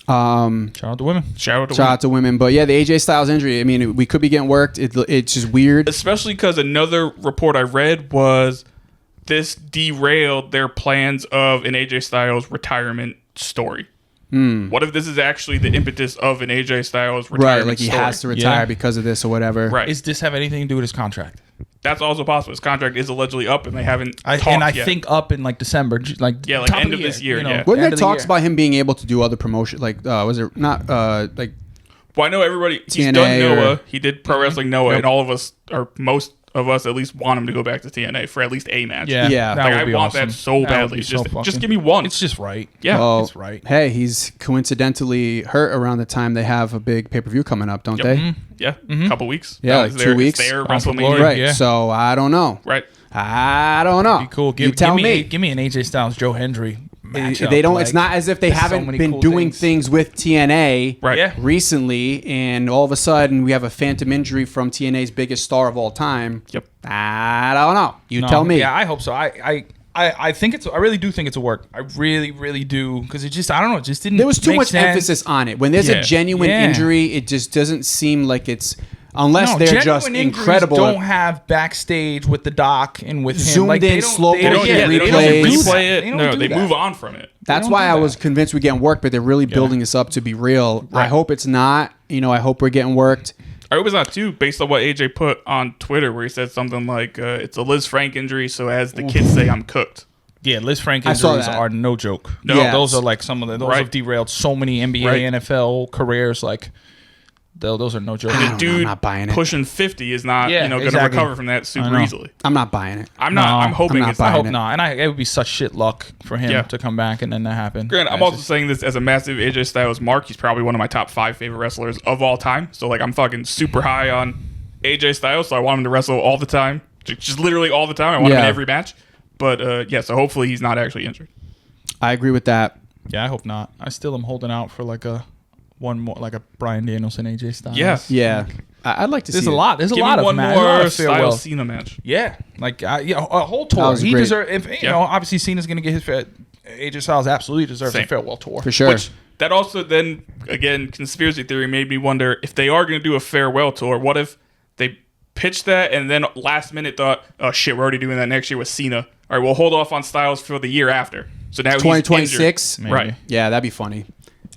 Shout out to women. Shout Shout out to women. But yeah, the AJ Styles injury, I mean, we could be getting worked. It's just weird. especially because another report I read was this derailed their plans of an AJ Styles retirement story. What if this is actually the impetus of an AJ Styles retirement Right, like he story? has to retire Yeah. because of this or whatever. Right. Does this have anything to do with his contract? That's also possible. His contract is allegedly up, and they haven't talked I yet. think up in like December, like Yeah, like top end the of this year, you know, yeah. Wasn't end there of the talks year. about him being able to do other promotion? Like, was it not like Well, I know everybody. He's TNA done or- Noah. He did Pro Wrestling Noah, Yep. and all of us, or most of us, at least want him to go back to TNA for at least a match. Yeah, Yeah. that Like, would I be want awesome. that so That badly. would be so fucking- Just give me one. It's just right. yeah. well, it's right. Hey, he's coincidentally hurt around the time they have a big pay-per-view coming up, don't Yep. they? Yeah. Couple weeks. Yeah, That was like 2 weeks. It's their On for WrestleMania. glory. Right. Yeah. So I don't know. Right. I don't know. Be cool. You tell me. Give me an AJ Styles, Joe Hendry matchup. They don't. Like, it's not as if they there's so haven't many been cool doing things with TNA Right. Yeah. recently, and all of a sudden we have a phantom injury from TNA's biggest star of all time. Yep. I don't know. You No, tell me. Yeah, I hope so. I think it's. I really do think it's a work. I really, really do, because it just. I don't know. It just didn't. There was too make much sense. emphasis on it. When there's Yeah. a genuine Yeah. injury, it just doesn't seem like it's. Unless No, they're genuine just injuries incredible. Don't have backstage with the doc and with him. Zoomed Like, in they don't, slow they motion don't, Yeah, yeah, they they don't don't even do replay that. it. They don't No, do they that. move on from it. That's don't why do I that. was convinced we're getting worked, but they're really building this up to be real. I hope it's not. I hope we're getting worked. I hope it's not too, based on what AJ put on Twitter, where he said something like, "It's a Liz Frank injury, so as the kids say, I'm cooked." Yeah, Liz Frank I saw injuries that. are no joke. No. No, Yeah. those are like some of the. Those Right. have derailed so many NBA, Right. NFL careers. Like, those are no joke. I The don't know, dude I'm not buying it. pushing 50 is not, Yeah, going to exactly. recover from that I super know. easily. I'm not buying it. I'm not. No, I'm hoping I'm not it's I not. buying hope it. not. And it would be such shit luck for him Yeah. to come back and then that happen. Granted, I'm It's also just- saying this as a massive AJ Styles mark. He's probably one of my top 5 favorite wrestlers of all time. So like, I'm fucking super high on AJ Styles. So I want him to wrestle all the time, just literally all the time. I want him in Yeah. every match. But yeah, so hopefully he's not actually injured. I agree with that. Yeah, I hope not. I still am holding out for like a Bryan Danielson, AJ Styles. Yes. Yeah, I'd like to There's see a it. lot. There's Give a lot me of one match. A lot more of farewell. Styles Cena match. Yeah, like a whole tour. That was He great. deserves. If you Yeah. know, obviously Cena's going to get his. AJ Styles absolutely deserves Same. a farewell tour. For sure. Which that also then again, conspiracy theory made me wonder if they are going to do a farewell tour. What if they pitched that and then last minute thought, oh shit, we're already doing that next year with Cena. All right, we'll hold off on Styles for the year after. So now he's 2026. injured. Right. Yeah, that'd be funny.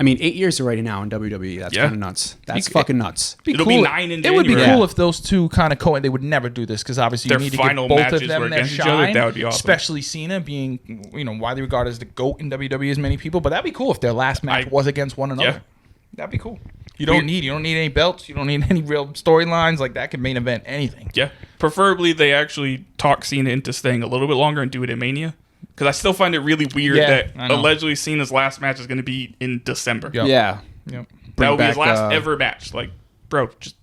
I mean, 8 years already now in WWE. That's Yeah. kind of nuts. That's Be- fucking nuts. It'll be 9 in It would be January. cool if those two kind of They would never do this because obviously Their you need to final give both matches of them were their against each other. shine. That would be awesome. Especially Cena being widely regarded as the GOAT in WWE as many people. But that'd be cool if their last match was against one another. Yeah. That'd be cool. You don't need any belts. You don't need any real storylines. Like that could main event anything. Yeah. Preferably they actually talk Cena into staying a little bit longer and do it at Mania. Because I still find it really weird Yeah, that I know. allegedly Cena's last match is going to be in December. Yep. Yeah. Yep. That will be his back, last ever match. Like, bro, just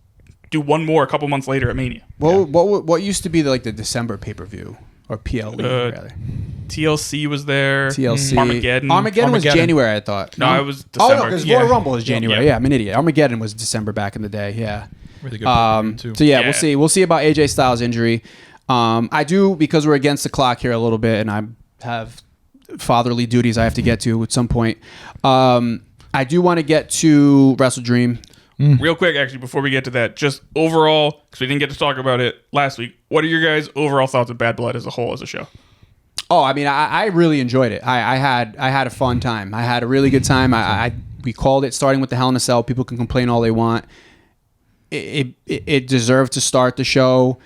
do one more a couple months later at Mania. What used to be the December pay-per-view or PLE rather? TLC was there. TLC. Armageddon. Armageddon was Armageddon. January, I thought. No, it was Oh December. no, because Yeah. Royal Rumble is January. Yeah. Yeah, I'm an idiot. Armageddon was December back in the day. Yeah. Really good pay-per-view, too. So yeah, Yeah. we'll see. We'll see about AJ Styles' injury. I do, because we're against the clock here a little bit, and I have fatherly duties I have to get to at some point. I do want to get to Wrestle Dream. Real quick, actually, before we get to that, just overall, because we didn't get to talk about it last week, what are your guys' overall thoughts of Bad Blood as a whole as a show? Oh, I mean, I really enjoyed it. I had a fun time. I had a really good time. We called it starting with the Hell in a Cell. People can complain all they want. It deserved to start the show.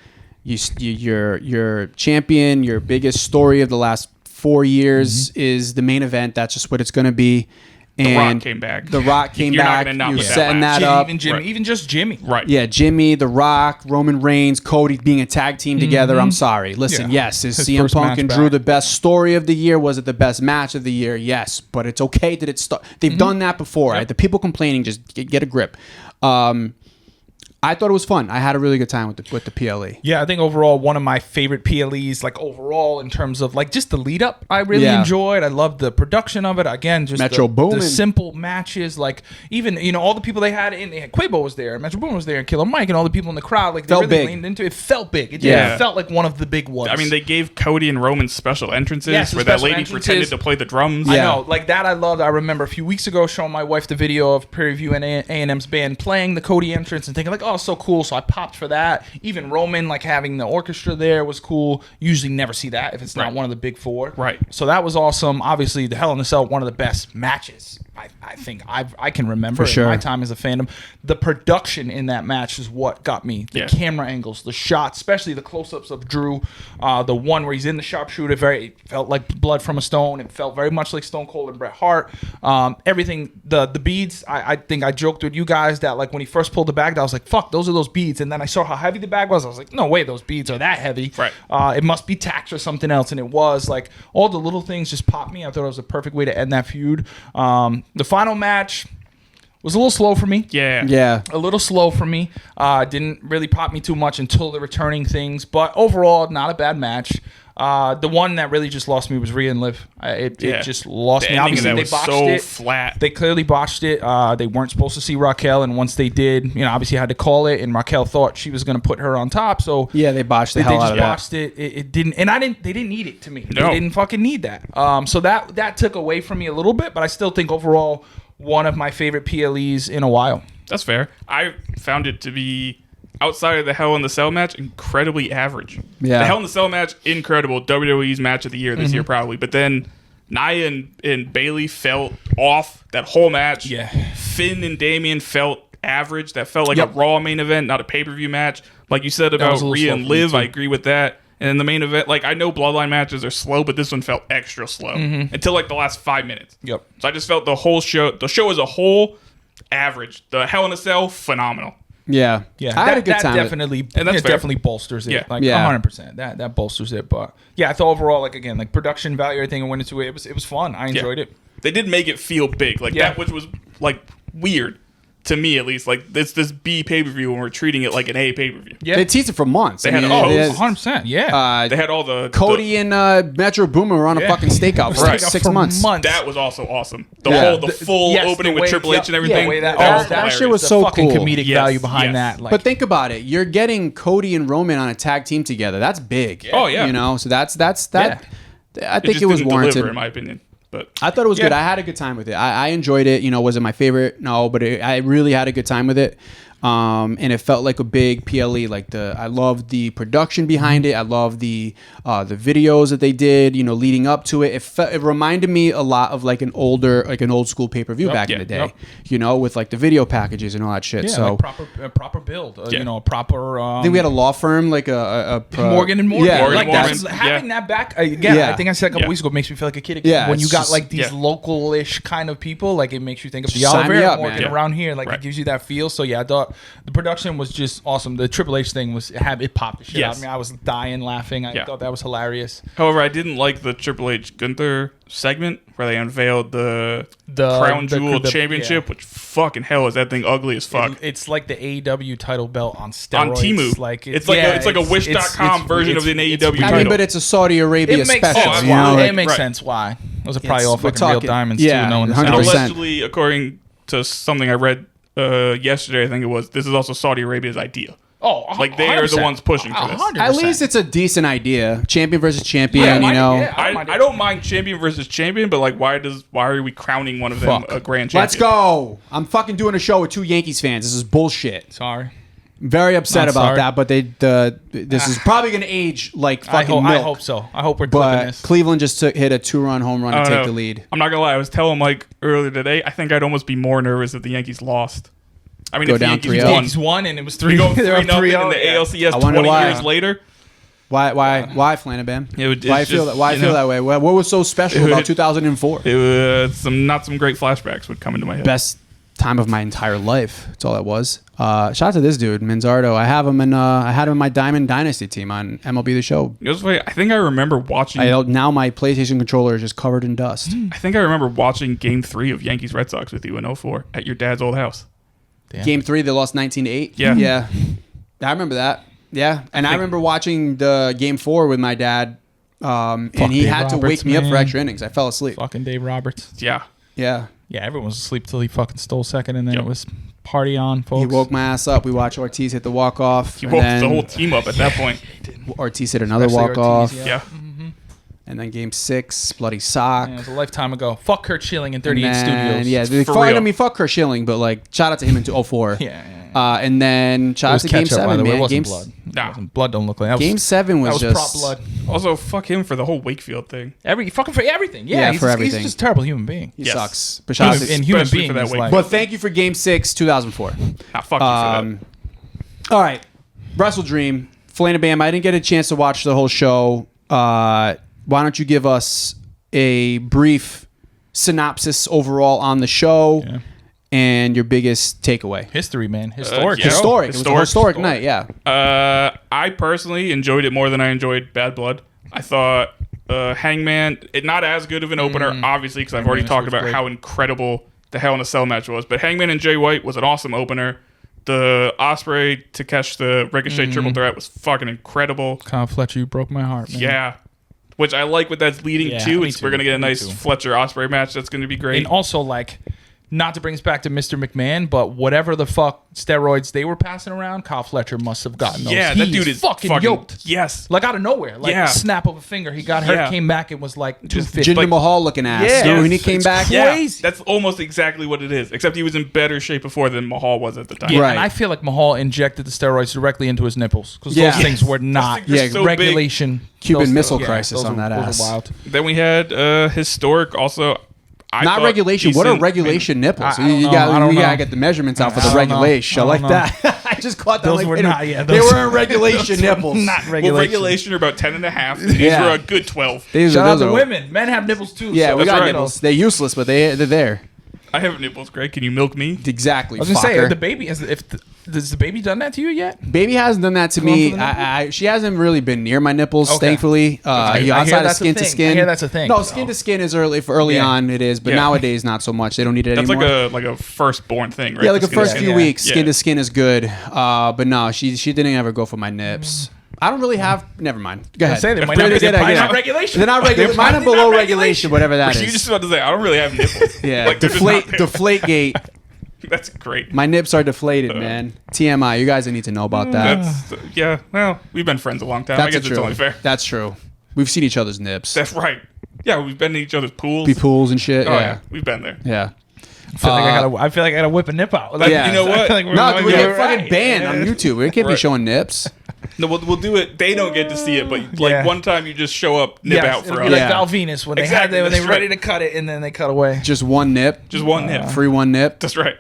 Your champion, your biggest story of the last 4 years is the main event. That's just what it's going to be. The Rock And came back. The Rock came You're not back. gonna not You're put that setting last. that up. Even Jimmy, Right. even just Jimmy. Right. Yeah, Jimmy, The Rock, Roman Reigns, Cody being a tag team together. I'm sorry. Listen, Yeah. yes, is His CM first Punk match and Drew back. the best story of the year? Was it the best match of the year? Yes, but it's okay that it start. They've done that before. Right? The people complaining, just get a grip. I thought it was fun. I had a really good time with the PLE. Yeah, I think overall one of my favorite PLEs, like overall in terms of like just the lead up, I really enjoyed. I loved the production of it. Again, just Metro the Boomin. simple matches. Like even all the people they had in. Quavo was there, Metro Boomin was there, and Killer Mike, and all the people in the crowd. Like they Felt really big. leaned into it. Felt big. It Yeah. felt like one of the big ones. I mean, they gave Cody and Roman special entrances Yes, the where that special lady entrances. pretended to play the drums. I Yeah. know, like that. I loved. I remember a few weeks ago showing my wife the video of preview and A&M's band playing the Cody entrance and thinking like, oh, so cool. So I popped for that. Even Roman like having the orchestra there was cool. Usually never see that if it's not Right. one of the big four. Right. So that was awesome. Obviously, the Hell in a Cell, one of the best matches I think I can remember For sure. in my time as a fandom. The production in that match is what got me. The Yeah. camera angles, the shots, especially the close-ups of Drew. The one where he's in the sharpshooter, it felt like blood from a stone. It felt very much like Stone Cold and Bret Hart. Everything, the beads, I think I joked with you guys that like when he first pulled the bag, I was like, fuck, those are those beads. And then I saw how heavy the bag was. I was like, no way those beads are that heavy. Right. It must be tax or something else. And it was like all the little things just popped me. I thought it was a perfect way to end that feud. The final match was a little slow for me. Yeah. Yeah. A little slow for me. Didn't really pop me too much until the returning things. But overall, not a bad match. The one that really just lost me was Rhea and Liv. It just lost me. Obviously, they was botched so it. flat. They clearly botched it. They weren't supposed to see Raquel, and once they did, obviously had to call it. And Raquel thought she was going to put her on top, so Yeah, they botched the hell out of that. They just botched it. It didn't, and they didn't need it to me. No. They didn't fucking need that. So that took away from me a little bit, but I still think overall one of my favorite PLEs in a while. That's fair. I found it to be, outside of the Hell in the Cell match, incredibly average. Yeah. The Hell in the Cell match, incredible. WWE's match of the year this year, probably. But then Nia and Bailey felt off that whole match. Yeah. Finn and Damian felt average. That felt like a Raw main event, not a pay-per-view match. Like you said about was a little Rhea slow and for me, Liv, too. I agree with that. And then the main event, like I know Bloodline matches are slow, but this one felt extra slow until like the last 5 minutes. Yep. So I just felt the show as a whole, average. The Hell in a Cell, phenomenal. Yeah. Yeah, I had a good time. Definitely, And that's it fair. definitely bolsters it. Yeah. Like Yeah. 100%. That bolsters it. But yeah, I thought overall, like again, like production value, everything I went into it. It was fun. I enjoyed it. They did make it feel big, like Yeah. that, which was like weird to me at least. Like this B pay-per-view, when we're treating it like an A pay-per-view. Yeah. They teased it for months. They had they hosts. 100%. Yeah. They had all the Cody and Metro Boomin were on a fucking stakeout for like Right. 6 For months. that was also awesome. The Yeah. whole full Yes, opening the with way- Triple H and everything. Yeah, the way that- was that hilarious. shit was the so fucking cool. comedic Yes, value behind yes. that. Like, But think about it. You're getting Cody and Roman on a tag team together. That's big. Oh, yeah. So that's that. I think just it was didn't warranted. deliver, in my opinion. But I thought it was Yeah. good. I had a good time with it. I enjoyed it. Was it my favorite? No, but I really had a good time with it. And it felt like a big PLE. I loved the production behind it. I loved the videos that they did. Leading up to it. It reminded me a lot of like an old school pay per view back in the day. With like the video packages and all that shit. yeah, So like proper build. Yeah. A proper. I think we had a law firm like a Morgan and Morgan. Yeah, Morgan like and Morgan. that's having that back again. Yeah. I think I said a couple Yeah. weeks ago. It makes me feel like a kid again. Yeah, when you it's got just- like these yeah. local-ish kind of people, like it makes you think of the Sign me Oliver up, Morgan man. Yeah. around here. Like Right. it gives you that feel. So yeah, I thought the production was just awesome. The Triple H thing it popped the shit out Yes. of me. I was dying laughing. I Yeah. thought that was hilarious. however, I didn't like the Triple H Gunther segment where they unveiled the Crown Jewel Championship, which fucking hell is that thing ugly as fuck. It's like the AEW title belt on steroids. On Temu. Like It's like a Wish.com version of an AEW I title. mean, but it's a Saudi Arabia It makes special. sense. you know, Why. like- It makes right. sense why. Those are probably It's- all we're fucking real talking- diamonds yeah, too. No one and 100%. allegedly, according to something I read yesterday, I think it was, this is also Saudi Arabia's idea. Oh, Like, they are the 100%. ones pushing for this. 100%. At least it's a decent idea. Champion versus champion. Yeah, I don't mind champion versus champion, but like, why are we crowning one of them Fuck. a grand champion? Let's go. I'm fucking doing a show with 2 Yankees fans. This is bullshit. Sorry. Very upset Not about sorry. that, but this is probably going to age like fucking I milk. hope so. I hope we're clipping But this. Cleveland just hit a 2-run home run I to don't take know. the lead. I'm not gonna lie. I was telling Mike earlier today. I think I'd almost be more nervous if the Yankees lost. I mean, Go if the down Yankees 3-0. won, Yankees won and it was we 3 go they're up 3-0 in 3-0, the yeah. ALCS I wonder 20 why. years later. Why, Flanagan? It would- Why it's feel just, that? Why you feel know, that way? What was so special about 2004? It was some great flashbacks would come into my head. Best time of my entire life. That's all that was. Shout out to this dude, Manzardo. I have him in. I had him in my Diamond Dynasty team on MLB The Show. It was funny. I think I remember watching. Now my PlayStation controller is just covered in dust. I think I remember watching Game 3 of Yankees Red Sox with you in 04 at your dad's old house. Damn. Game 3, they lost 19-8. Yeah. Yeah. I remember that. Yeah. And I remember watching the Game 4 with my dad. And he Dave had to Roberts, wake me up for man. extra innings. I fell asleep. Fucking Dave Roberts. Yeah. Yeah. Yeah, everyone was asleep till he fucking stole second, and then Yep. it was party on, folks. He woke my ass up. We watched Ortiz hit the walk-off. He and woke then the whole team up at that point. Ortiz hit another Especially walk-off. Ortiz, Yeah. And then Game 6, bloody sock. Yeah, it was a lifetime ago. Fuck Kurt Schilling in 38 And then, Studios. Yeah, For real. I mean, fuck Kurt Schilling, but like, shout out to him in 04. Yeah. And then It shout out was to Game ketchup, 7, by the way. man. It wasn't Game, blood. Nah. It wasn't blood don't look like that. Game 7 was that was just prop blood. Also, fuck him for the whole Wakefield thing. Fucking for everything. Yeah, Yeah, for everything. He's just a terrible human being. He Yes. sucks. But shout out to, And human Especially being for that is weight. like. but thank you for Game 6, 2004. Ah, fuck you for that. All right, Wrestle Dream, Flanagan. I didn't get a chance to watch the whole show. Why don't you give us a brief synopsis overall on the show and your biggest takeaway? History, man. Historic. yeah. Historic. It was a historic night. Yeah. I personally enjoyed it more than I enjoyed Bad Blood. I thought Hangman, not as good of an opener, obviously, because I've already Hangman's talked was about great. how incredible the Hell in a Cell match was. But Hangman and Jay White was an awesome opener. The Ospreay to catch the Ricochet triple threat was fucking incredible. Kyle Fletcher, you broke my heart, man. Yeah. which I like what that's leading Yeah, to. me We're too. going to get a Me nice too. Fletcher Osprey match. That's going to be great. And also, like, not to bring us back to Mr. McMahon, but whatever the fuck steroids they were passing around, Kyle Fletcher must have gotten those. yeah, He that dude is fucking yoked. Yes. Like out of nowhere, like Yeah. snap of a finger, he got hurt, Yeah. came back, and was like 250. Jinder Mahal looking ass. Yeah. Remember when he Yes, came it's back? Yeah, Crazy. that's almost exactly what it is. Except he was in better shape before than Mahal was at the time. Yeah, Right. and I feel like Mahal injected the steroids directly into his nipples because Yeah. those things were not things are so big. regulation. Cuban Those- Missile yeah, Crisis those on were- that those ass. were wild. Then we had historic also. I Not thought regulation. What are decent- regulation nipples? I don't you know. got I don't you gotta know. get the measurements out for I the don't know. regulation. I I like don't that. I just caught that. Those like, were they not- yeah, they those- weren't regulation nipples. Not Well, regulation. regulation are about 10 and a half. These Yeah. were a good 12. These Shout are- out those to are- women. Men have nipples too. Yeah, so we that's got right. nipples. They're useless, but they're there. I have nipples, Greg. Can you milk me? Exactly. I was gonna say, fucker. the baby has the baby done that to you yet? Baby hasn't done that to Going me. for the nipple? She hasn't really been near my nipples, Okay. thankfully. I hear Outside of that's a skin to thing. skin. I hear that's a thing. No, skin to skin is early Yeah. on. It is, but Yeah. nowadays not so much. They don't need it That's anymore. like a firstborn thing, right? Yeah, like the skin to first skin. few Yeah. weeks, skin Yeah. to skin is good. But no, she didn't ever go for my nips. I don't really have. Never mind. Go ahead. Say they might They're- not be- they're- they're probably they're- not regulation. They're not They're regulation. Mine are probably below not regulation, whatever that You is. just about to say, I don't really have nipples. Yeah, Like, they're just not there. deflate gate. That's great. My nips are deflated, man. TMI. You guys need to know about that. That's yeah. Well, we've been friends a long time. I That's guess it's true. only fair. That's true. We've seen each other's nips. That's right. Yeah, we've been in each other's pools. Be pools and shit. Oh yeah. yeah, we've been there. Yeah. I feel like I gotta whip a nip out. Like, Yeah. You know I what? feel like we're No, going we the get right. fucking banned on YouTube. We can't be Right. showing nips. No, we'll do it. They don't get to see it, but like Yeah. one time you just show up, nip Yes, out it'll for be us. like Yeah. Val Venus when Exactly, when they that's were ready right. to cut it and then they cut away. Just one nip. Just one nip. Free one nip. That's right.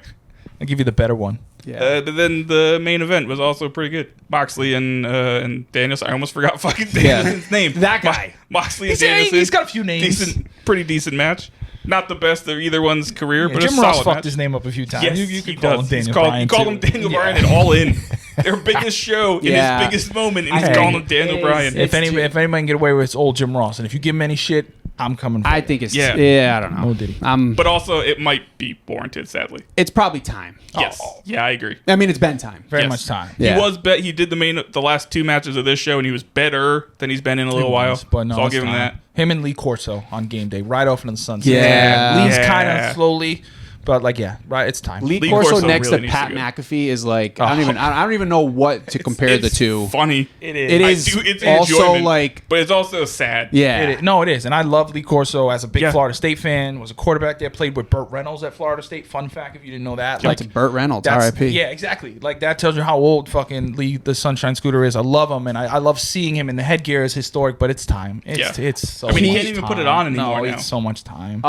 I'll give you the better one. Yeah. But then the main event was also pretty good. Moxley and Danielson. I almost forgot fucking Danielson's name. That guy. Moxley and He's- Danielson. he's got a few names. Pretty decent match. Not the best of either one's career, but Jim a Ross solid fucked match. his name up a few times. Yes, you he could call does. him Daniel Bryan. Call him too. Daniel Bryan and All In. Their biggest show in Yeah. his biggest moment, and he's Hey, calling him Daniel Bryan. If anybody can get away with it, it's old Jim Ross. And if you give him any shit, I'm coming for I it. think it's Yeah. I don't know. No diddy. But also, it might be warranted, sadly. It's probably time. Yes. Yeah, I agree. I mean, it's been time. Very Yes. much time. Yeah. He did the last two matches of this show, and he was better than he's been in a little while. But no, so I'll it's give him time. that. Him and Lee Corso on game day, right off into the sunset. Yeah. Lee's Yeah. kind of slowly, but like right, it's time. Lee Lee Corso Corso next really to needs Pat to go. McAfee is like I don't even know what to compare the It's two. Funny. It is. It is It's also enjoyment, like but it's also sad. yeah. It is. No, it is. And I love Lee Corso as a big Yeah. Florida State fan. Was a quarterback there. Played with Burt Reynolds at Florida State. Fun fact if you didn't know that. Shout out to Burt Reynolds, that's- R.I.P. Yeah, exactly. Like that tells you how old fucking Lee the Sunshine Scooter is. I love him, and I love seeing him. And the headgear is historic, but it's time. It's so I mean, he much can't even put it time. on anymore No, now. it's so much time.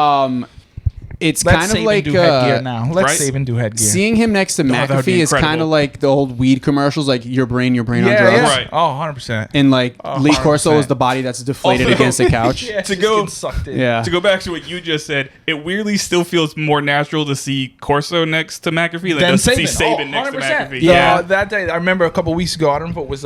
It's Let kind of Saban like do headgear now. Let right? Saban do headgear. seeing him next to that would be McAfee is kind incredible. of like the old weed commercials, like your brain on drugs. Right. Oh, 100%. And like Lee Corso 100%. is the body that's deflated Also- against the couch. Yeah, To just go- getting sucked in. Yeah. To go back to what you just said, it weirdly still feels more natural to see Corso next to McAfee than Then to see Saban. Saban next to 100%. McAfee. Yeah. That day, I remember a couple weeks ago. I don't know if it was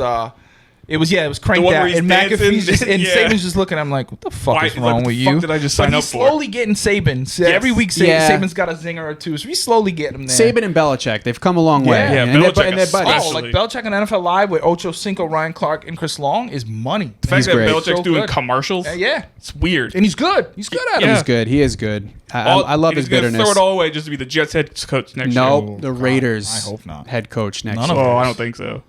it was Crank The one That, where he's and dancing, McAfee's just and yeah. Saban's just looking. I'm like, what the fuck Why- is like, wrong what with the you? fuck did I just But sign he's up for? slowly getting Saban. So Yes. every week, Yeah. Saban's got a zinger or two. So he's slowly getting him there. Saban and Belichick, they've come a long way. Yeah. Yeah, and they're, Belichick and they're buddies. Oh, especially. like Belichick on NFL Live with Ocho Cinco, Ryan Clark, and Chris Long is money. The fact He's that great. Belichick's So doing good. commercials, Yeah, it's weird. and he's good. He's good at it. Yeah. He's good. He is good. I love his He's gonna bitterness. Throw it all away just to be the Jets head coach next year. Nope, the Raiders. I hope not. Head coach next None year. of Oh, I don't think so.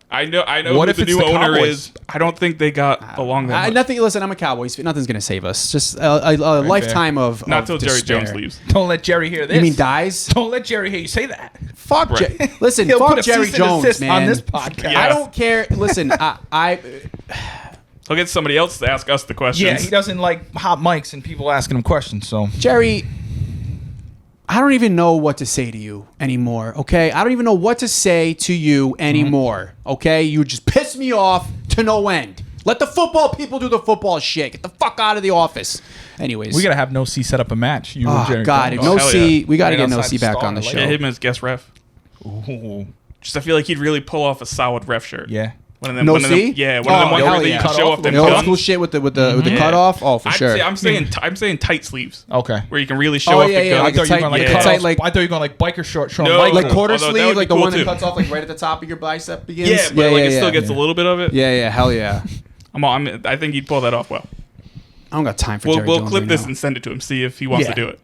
I know What who if the it's new the owner Cowboys? is. I don't think they got along that much. Nothing. Listen, I'm a Cowboys fan. Nothing's gonna save us. Just a lifetime of Not of till Jerry despair. Jones leaves. Don't let Jerry hear this. You mean dies? Don't let Jerry hear you say that. Fuck. Right. Listen, He'll fuck put a Jerry cease and Jones, desist man. on this podcast. Yeah. I don't care. Listen, I He'll get somebody else to ask us the questions. Yeah, he doesn't like hot mics and people asking him questions. So Jerry, I don't even know what to say to you anymore, okay? I don't even know what to say to you anymore, okay? You just piss me off to no end. Let the football people do the football shit. Get the fuck out of the office. Anyways. we gotta have No C set up a match. You and Oh, Jerry God. If Jones. No hell C, yeah. we got to Right get No outside C the back star, on the like- show. Yeah, him as guest ref. Ooh. Just I feel like he'd really pull off a solid ref shirt. Yeah. One of them. No one of them, C? yeah, one of them Oh, ones hell where they yeah. can show off them The old guns. school shit with the Yeah. cutoff? Oh, for sure. I'm saying tight sleeves. Okay. Where you can really show Oh, off yeah, the yeah, guns. I like thought you were tight- going like yeah. cut tight, off. like- I thought you were going like biker short. Sean No, Michaels. Like quarter Although that sleeve, would like be the cool one that too. cuts off like right at the top of your bicep begins. Yeah, but like it still gets a little bit of it. Yeah, hell yeah. I think he'd pull that off well. I don't got time for We'll Jerry Jones clip right this now. and send it to him. See if he wants to do it.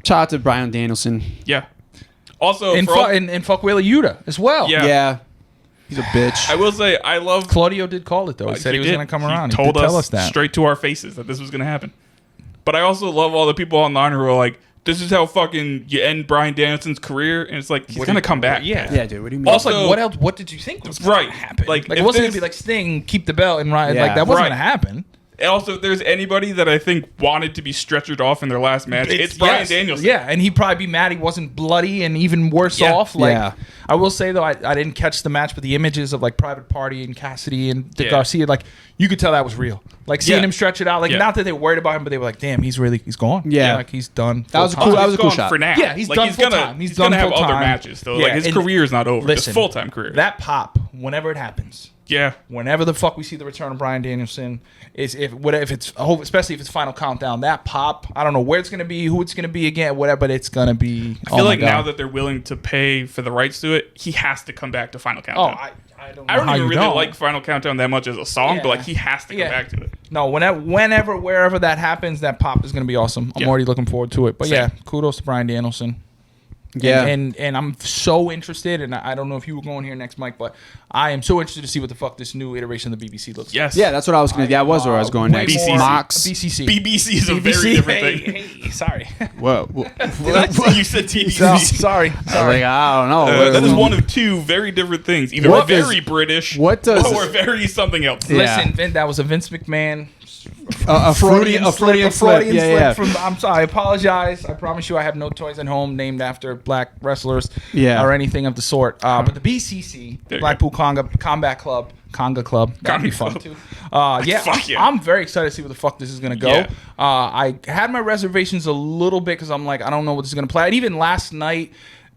Shout out to Bryan Danielson. Yeah. Also, And fuck Wheeler Yuta as well. Yeah. He's a bitch. I will say I love. Claudio did call it though. He said he was did. going to come around. He told did tell us us that. straight to our faces that this was going to happen. But I also love all the people online who are like, "This is how fucking you end Bryan Danielson's career," and it's like he's going to come back. Yeah. Yeah, dude. What do you mean? Also, Like, what else? What did you think was going to happen? Like, it if wasn't going there's- to be like Sting, keep the belt, and Ryan. Yeah. Like that wasn't Right. going to happen. And also, if there's anybody that I think wanted to be stretchered off in their last match, it's Bryan Yes. Danielson. Yeah, and he'd probably be mad he wasn't bloody and even worse Yeah. off. Like, Yeah. I will say though, I didn't catch the match, but the images of like Private Party and Cassidy and Garcia, like you could tell that was real. Like seeing Yeah. him stretch it out, like Yeah. not that they were worried about him, but they were like, damn, he's gone. Yeah. like he's done. That was a full cool- time. that was a cool He's gone shot. for now. Yeah, he's done full time. He's done gonna have full other time. matches though. Yeah, Like his and career is not over. Listen, His full time career. That pop, whenever it happens, Yeah. whenever the fuck we see the return of Bryan Danielson, is if it's especially if it's final countdown, that pop, I don't know where it's gonna be, who it's gonna be again, whatever, but it's gonna be. I feel like now that they're willing to pay for the rights to it, he has to come back to Final Countdown. I don't know I don't how even you really don't. like Final Countdown that much as a song, Yeah. but like he has to come Yeah. back to it. No, whenever, wherever that happens, that pop is gonna be awesome. I'm Yeah. already looking forward to it. But Same. yeah, kudos to Bryan Danielson. Yeah. And I'm so interested, and I don't know if you were going here next, Mike, but I am so interested to see what the fuck this new iteration of the BBC looks like. Yes. Yeah, that's what I was gonna. Yeah, that was where I was going Way next. BCC. Mox. BCC. BBC is a very different thing. Hey, sorry. Whoa. You said TBC. sorry. Like, I don't know. That is one of two very different things. Either What very does- British what does- or very something else. Yeah. Listen, Vin, that was a Vince McMahon a Freudian slip. Yeah, yeah. I'm sorry. I apologize. I promise you, I have no toys at home named after black wrestlers, Yeah. or anything of the sort. But the BCC, There you Blackpool Combat Club, Conga Club, that'd be fun Conga too. Yeah, Fuck yeah. I'm very excited to see where the fuck this is gonna go. Yeah. I had my reservations a little bit because I'm like, I don't know what this is gonna play. And even last night,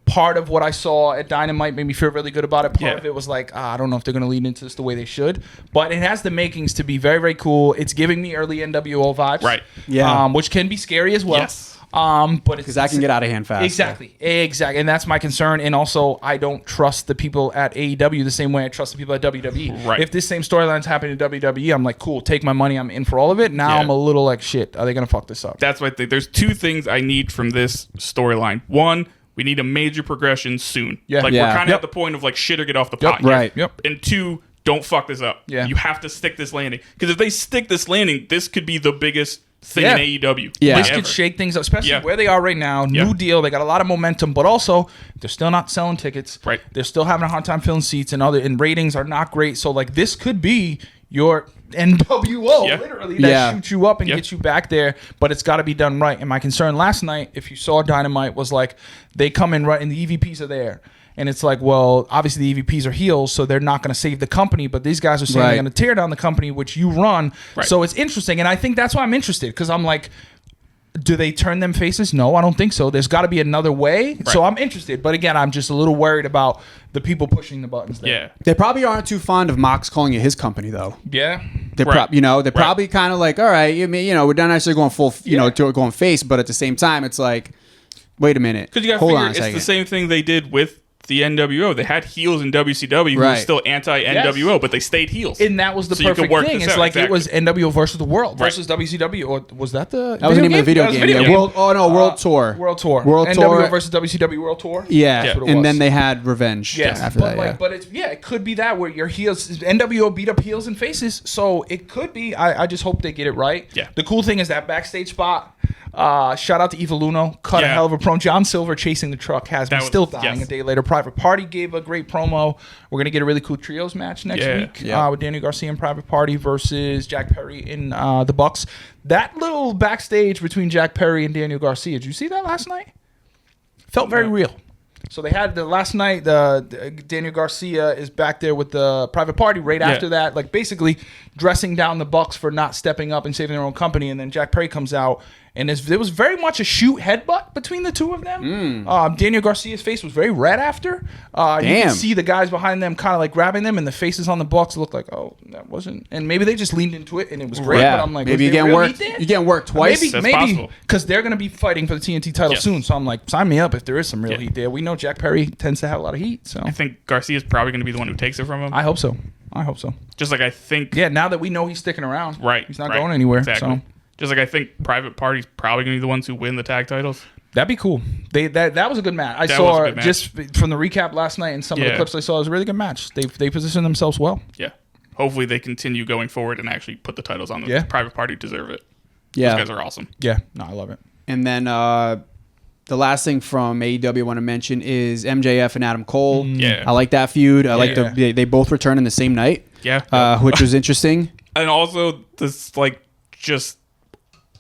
part of what I saw at Dynamite made me feel really good about it. Part Yeah. of it was like, I don't know if they're going to lead into this the way they should. But it has the makings to be very, very cool. It's giving me early NWO vibes. Right. Yeah. Which can be scary as well. Yes. But Because that can get out of hand fast. Exactly. And that's my concern. And also, I don't trust the people at AEW the same way I trust the people at WWE. Right. If this same storyline's happening to WWE, I'm like, cool, take my money. I'm in for all of it. Now Yeah. I'm a little like, shit, are they going to fuck this up? That's why I think there's two things I need from this storyline. One, we need a major progression soon. Yeah. Like Yeah. we're kind of Yep. at the point of like shit or get off the pot. Right. Yep. And two, don't fuck this up. Yeah. You have to stick this landing. Because if they stick this landing, this could be the biggest thing Yeah. in AEW. Yeah. like This ever. could shake things up, especially Yeah. where they are right now. Yeah. New deal. They got a lot of momentum, but also they're still not selling tickets. Right. They're still having a hard time filling seats, and ratings are not great. So like this could be your NWO, Yeah. literally, that Yeah. shoots you up and Yeah. gets you back there. But it's got to be done right. And my concern last night, if you saw Dynamite, was like they come in right, and the EVPs are there. And it's like, well, obviously the EVPs are heels, so they're not going to save the company. But these guys are saying Right. they're going to tear down the company, which you run. Right. So it's interesting. And I think that's why I'm interested, because I'm like, do they turn them faces? No, I don't think so. There's got to be another way. So I'm interested. But again, I'm just a little worried about the people pushing the buttons there. Yeah. They probably aren't too fond of Mox calling it his company, though. Yeah. They're Right. they're probably kind of like, all right, we're not necessarily going full, going face, but at the same time, it's like, wait a minute, Because you got to hold figure on a it's second. the same thing they did with the NWO. They had heels in WCW who were Right. still anti-NWO, but they stayed heels. And that was the So you can perfect work thing. this It's out, like it was exactly. NWO versus the world Right. versus WCW. Or was that the That was the name of the video That was game. the Yeah. game. World Tour. World Tour. World NWO Tour. versus WCW World Tour. Yeah, That's what it and was. then they had Revenge. Yes, after but that. but it could be that where your heels NWO beat up heels and faces, so it could be. I just hope they get it right. Yeah. The cool thing is that backstage spot. Shout out to Eva Luno, cut a Yeah. hell of a promo. John Silver chasing the truck has me That was- still dying yes. a day later. Private Party gave a great promo. We're gonna get a really cool trios match next Yeah. week Yeah. with Daniel Garcia and Private Party versus Jack Perry in the Bucks. That little backstage between Jack Perry and Daniel Garcia. Did you see that last night? Felt very real. So they had the last night. The Daniel Garcia is back there with the Private Party right after that, like basically dressing down the Bucks for not stepping up and saving their own company. And then Jack Perry comes out, and there was very much a shoot headbutt between the two of them. Daniel Garcia's face was very red after. You Damn. can see the guys behind them kind of like grabbing them, and the faces on the Bucks looked like, oh, that wasn't. And maybe they just leaned into it, and it was great. yeah, But I'm like, maybe was you're there getting real worked. heat there? You're getting worked twice. That's Maybe possible. because they're going to be fighting for the TNT title Yes. soon. So I'm like, sign me up if there is some real Yeah. heat there. We know Jack Perry tends to have a lot of heat, so I think Garcia's probably going to be the one who takes it from him. I hope so. I hope so. Just like I think. Yeah, now that we know he's sticking around, Right. He's not going anywhere. Exactly. So Just like I think Private Party's probably going to be the ones who win the tag titles. that'd be cool. That was a good match. I That saw was a good match. just from the recap last night and some of the Yeah. clips I saw. It was a really good match. They positioned themselves well. Yeah. Hopefully they continue going forward and actually put the titles on them. Yeah. Private Party deserve it. Yeah. Those guys are awesome. Yeah, no, I love it. And then the last thing from AEW I want to mention is MJF and Adam Cole. Yeah. I like that feud. I like Yeah. they both return in the same night. Yeah. Which was interesting. And also this like just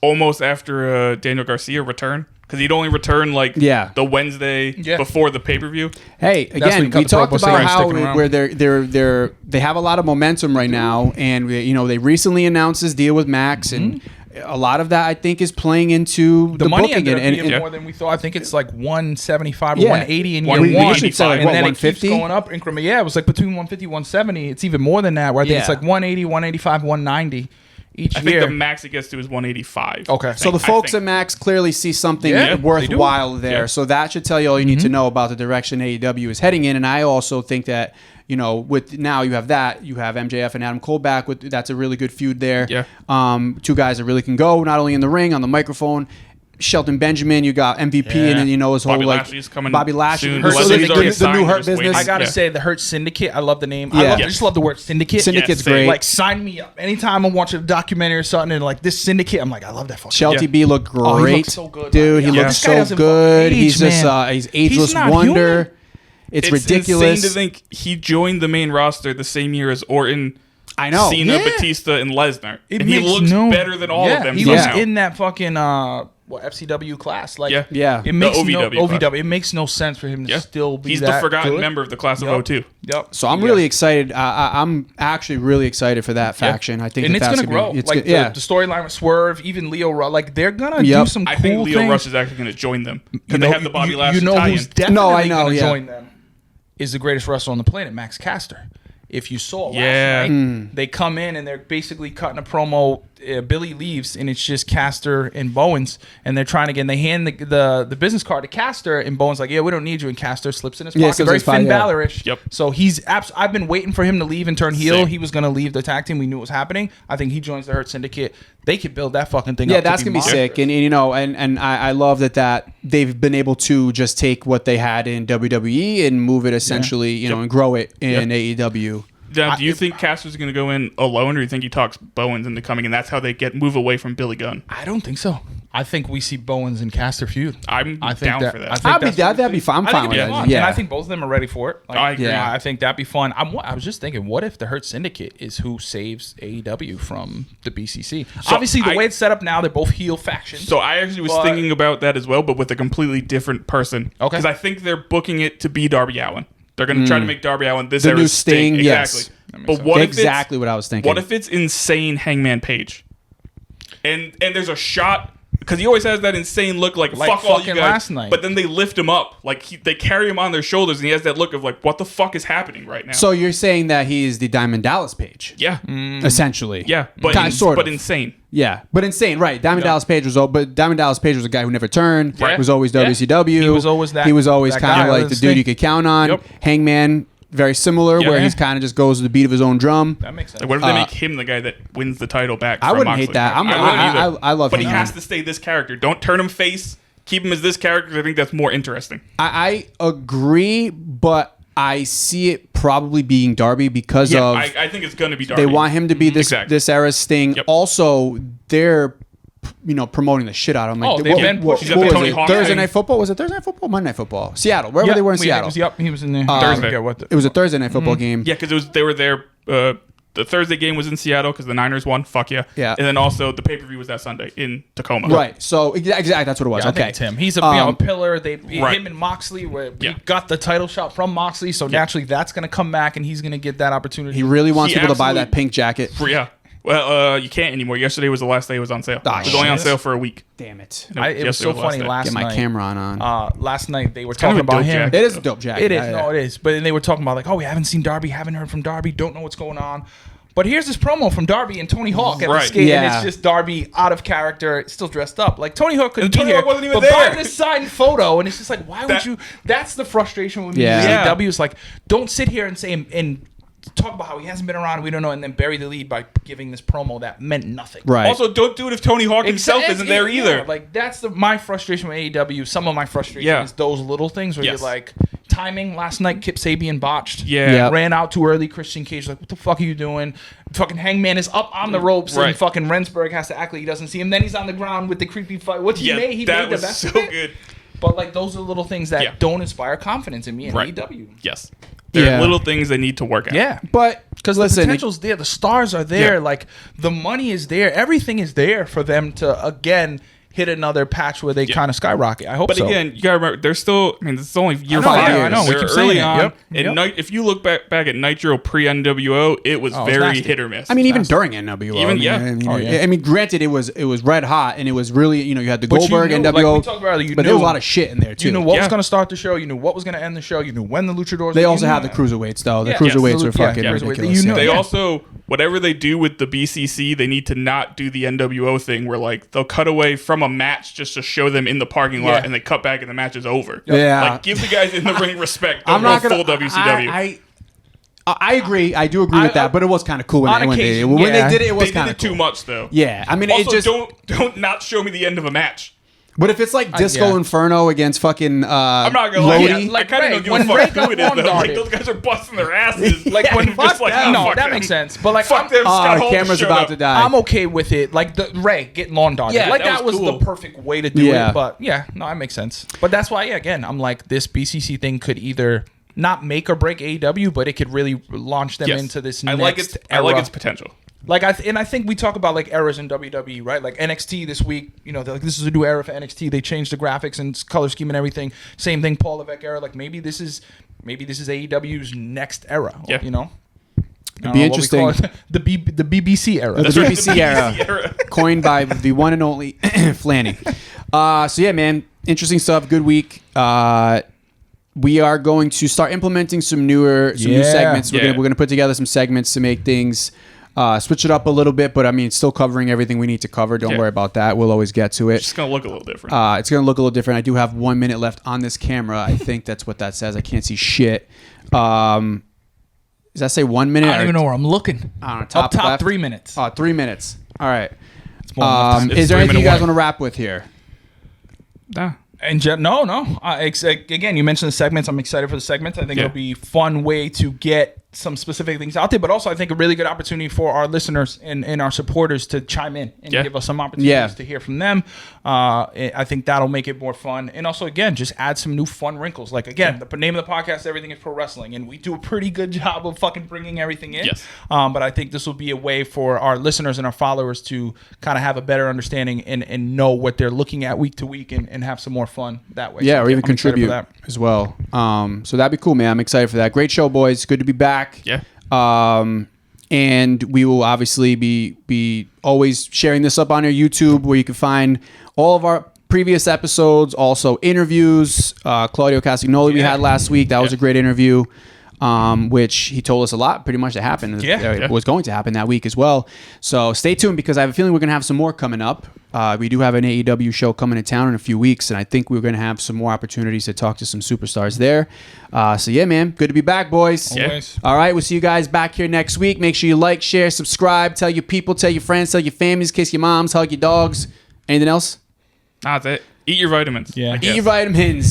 almost after Daniel Garcia return. Because he'd only return like the Wednesday before the pay-per-view. Hey, That's when again, you cut we the talked promo about saying how sticking around. where they have a lot of momentum right now, and they recently announced this deal with Max, and a lot of that I think is playing into The the money booking. ended up being and- more than we thought. I think it's like 175 or Yeah. 180 in We year one. usually say, like, and what, then it keeps 150? going up increment. Yeah, it was like between 150 170. It's even more than that. Where I think it's Yeah. like 180, 185, 190 each I think year. the max it gets to is 185. Okay. So the folks at Max clearly see something Yeah, they do. worthwhile there. Yeah. So that should tell you all you need to know about the direction AEW is heading in. And I also think that, with now you have MJF and Adam Cole back. That's a really good feud there. Yeah. Two guys that really can go, not only in the ring, on the microphone. Shelton Benjamin, you got MVP, Yeah. and then his whole Bobby like Lashley's coming Bobby Lashley, soon. Hurt Leslie's Syndicate, already the signed, new they're Hurt just business. waiting. I gotta Yeah. say, the Hurt Syndicate. I love the name. Yeah. I just love the word Syndicate. Syndicate's same. great. Like, sign me up. Anytime I'm watching a documentary or something and like this Syndicate, I'm like, I love that fucking. Shelty Yeah. B looked great. Oh, he looks so good, dude. man. He Yeah. looks This guy so doesn't good. fucking He's age, just man. he's ageless He's not wonder. human. It's ridiculous insane to think he joined the main roster the same year as Orton, I know. Cena, Yeah. Batista, and Lesnar. It And he makes looks no- better than all of them He somehow. was in that fucking FCW class. Like, Yeah. Yeah. it makes OVW no class. OVW. It makes no sense for him to Yeah. still be He's that the forgotten good. member of the class of Yep. 02. Yep. So I'm really excited. I'm actually really excited for that faction. I think and that's it's gonna grow. It's Like good. Yeah. the storyline with Swerve, even Leo Rush, like they're gonna Yep. do some I cool think Leo things. Rush is actually going to join them. You Because they have the Bobby Lashley You know tie-in. who's definitely No, I know, gonna yeah. join them is the greatest wrestler on the planet, Max Caster. If you saw Yeah. last night, they come in and they're basically cutting a promo. Billy leaves and it's just Caster and Bowens, and they're trying to get. And they hand the business card to Caster, and Bowens like, "Yeah, we don't need you." And Caster slips in his pocket, slips in very his pocket, Finn yeah. Balor-ish. Yep. So he's I've been waiting for him to leave and turn heel. Same. He was going to leave the tag team. We knew it was happening. I think he joins the Hurt Syndicate. They could build that fucking thing. Yeah, up that's to gonna be monstrous. sick, and I love that they've been able to just take what they had in WWE and move it essentially, and grow it in AEW. Now, do you think Caster's going to go in alone, or do you think he talks Bowens into coming, and that's how they move away from Billy Gunn? I don't think so. I think we see Bowens and Caster feud. I think down for that. I think That'd be fun. I'm I fine think with it'd be that. fun. Yeah. And I think both of them are ready for it. Like, I agree. Yeah. I think that'd be fun. I was just thinking, what if the Hurt Syndicate is who saves AEW from the BCC? So Obviously, the way it's set up now, they're both heel factions. So I actually was But- thinking about that as well, but with a completely different person. Okay. Because I think they're booking it to be Darby Allin. They're going to try to make Darby Allin this The era new Sting. Sting, yes. Exactly. makes But sense. what Exactly if what I was thinking. What if it's insane Hangman Page? And there's a shot because he always has that insane look like fuck all you fucking guys. last night. But then they lift him up like they carry him on their shoulders and he has that look of like what the fuck is happening right now? So you're saying that he is the Diamond Dallas Page, yeah, essentially? yeah, but Sort of. but insane. Yeah, but insane, right? Diamond Dallas Page was, but Diamond Dallas Page was a guy who never turned. Right. Was always Yeah. WCW. He was always that- He was always that kind guy of like with the the dude Sting. you could count on. Yep. Hangman, very similar, Yeah. where he's kind of just goes to the beat of his own drum. that makes sense. Like what if they make him the guy that wins the title back? I from wouldn't Moxley? hate that. I wouldn't either. I love But he Hangman. has to stay this character. Don't turn him face. Keep him as this character. I think that's more interesting. I agree, but I see it probably being Darby because Yeah, of I think it's going to be Darby. they want him to be this Exactly. this era Sting. Yep. Also, they're promoting the shit out of him. Like, Oh, they've been pushing He's got the was Tony it? Hawk Thursday thing. Night Football? Was it Thursday Night Football? Monday Night Football? Seattle, wherever they were in Seattle. He was in there. Thursday. I forget what It was a Thursday Night Football game. Yeah, because they were there. The Thursday game was in Seattle because the Niners won. Fuck yeah. Yeah. And then also the pay per view was that Sunday in Tacoma. Right. So exactly, that's what it was. I Okay. think it's him. He's a pillar. Right. Him and Moxley. He Yeah. got the title shot from Moxley, so naturally that's going to come back, and he's going to get that opportunity. He really wants He people to buy that absolutely- pink jacket. Yeah. Well, you can't anymore. Yesterday was the last day it was on sale. Ah, it was only on shit. sale for a week. Damn it. No, it was yesterday so the last funny day. last Get my night. camera on. Last night they were kind of talking a about dope him. jacket. It is a dope jacket. It is. Yeah, yeah. No, it is. But then they were talking about like, oh, we haven't seen Darby, haven't heard from Darby, don't know what's going on. But here's this promo from Darby and Tony Hawk at the Right. skate, and Yeah. it's just Darby out of character, still dressed up. Like Tony Hawk couldn't And be Tony here, Hawk wasn't even but buy there. this signed photo, and it's just like, why would That- you? That's the frustration with me. Yeah. with Yeah. AEW is like, don't sit here and say and talk about how he hasn't been around, we don't know, and then bury the lead by giving this promo that meant nothing. Right. Also, don't do it if Tony Hawk himself isn't there either. Yeah, like that's my frustration with AEW. Some of my frustration is those little things where you're like, timing last night, Kip Sabian botched. Ran out too early. Christian Cage like, what the fuck are you doing? Fucking Hangman is up on the ropes, and fucking Rensburg has to act like he doesn't see him. Then he's on the ground with the creepy fight. What he made, that made was the best so of it. good. But like those are little things that don't inspire confidence in me in AEW. Yes. There are little things they need to work out. Yeah. But because the potential's there, the stars are there, like the money is there, everything is there for them to again hit another patch where they kind of skyrocket. I hope so. But again, you gotta remember, they're still, I mean, it's only year 5 5. years. I know. We They're keep saying early it. on. Yep. And if you look back at Nitro pre-NWO, it was very nasty. hit or miss. I mean, even during NWO. I mean, granted, it was red hot, and it was really, you had the Goldberg, NWO, like we talked about earlier, but there was a lot of shit in there, too. You knew what was going to start the show. You knew what was going to end the show. You knew when the luchadors. They also had the cruiserweights, though. The cruiserweights were fucking ridiculous. They also, whatever they do with the BCC, they need to not do the NWO thing where, like, they'll cut away from a match just to show them in the parking lot, and they cut back and the match is over. Yeah. Like, give the guys in the ring respect. I'm not gonna, full WCW. I agree. I do agree with that, but it was kind of cool when they did it. When they did it, it was kind of cool. Too much, though. Yeah. I mean, also, it just... don't not show me the end of a match. But if it's like Disco Inferno against fucking I'm not gonna lie, Lodi, I kind of don't give a fuck who it is though. Like those guys are busting their asses. Like when just like no, that makes sense. But like fuck them. Camera's about to die. I'm okay with it. Like the Ray getting lawn darted. Yeah, like that was cool. the perfect way to do it. But that makes sense. But that's why again, I'm like this BCC thing could either not make or break AEW, but it could really launch them into this next era. I like its potential. Like I think we talk about like eras in WWE, right? Like NXT this week, they're like, this is a new era for NXT. They changed the graphics and color scheme and everything. Same thing, Paul Levesque era. Like maybe this is AEW's next era. Yeah. It'd be interesting. The BBC era. The BBC era, coined by the one and only Flanny. So yeah, man, interesting stuff. Good week. We are going to start implementing some new segments. We're gonna put together some segments to make things. Switch it up a little bit, but I mean, still covering everything we need to cover. Don't worry about that. We'll always get to it. It's just going to look a little different. It's going to look a little different. I do have 1 minute left on this camera. I think that's what that says. I can't see shit. Does that say 1 minute? I don't even know where I'm looking. I don't know. Top left? 3 minutes. 3 minutes. All right. It's is there anything you guys 3 minute want to wrap with here? Nah. And no. Again, you mentioned the segments. I'm excited for the segments. I think it'll be a fun way to get some specific things out there, but also I think a really good opportunity for our listeners and our supporters to chime in and give us some opportunities to hear from them. I think that'll make it more fun. And also, again, just add some new fun wrinkles. Like, again, the name of the podcast, Everything is Pro Wrestling, and we do a pretty good job of fucking bringing everything in. Yes. But I think this will be a way for our listeners and our followers to kind of have a better understanding and know what they're looking at week to week and have some more fun that way. Yeah, so or even contribute as well. So that'd be cool, man. I'm excited for that. Great show, boys. Good to be back. Yeah. And we will obviously be always sharing this up on our YouTube, where you can find all of our previous episodes, also interviews. Claudio Castagnoli we had last week. That was a great interview, which he told us a lot pretty much that happened. It was going to happen that week as well. So stay tuned, because I have a feeling we're going to have some more coming up. We do have an AEW show coming to town in a few weeks, and I think we're going to have some more opportunities to talk to some superstars there. So yeah, man, good to be back, boys. Always. All right, we'll see you guys back here next week. Make sure you like, share, subscribe, tell your people, tell your friends, tell your families, kiss your moms, hug your dogs. Anything else? Nah, that's it. Eat your vitamins. Yeah. Eat your vitamins.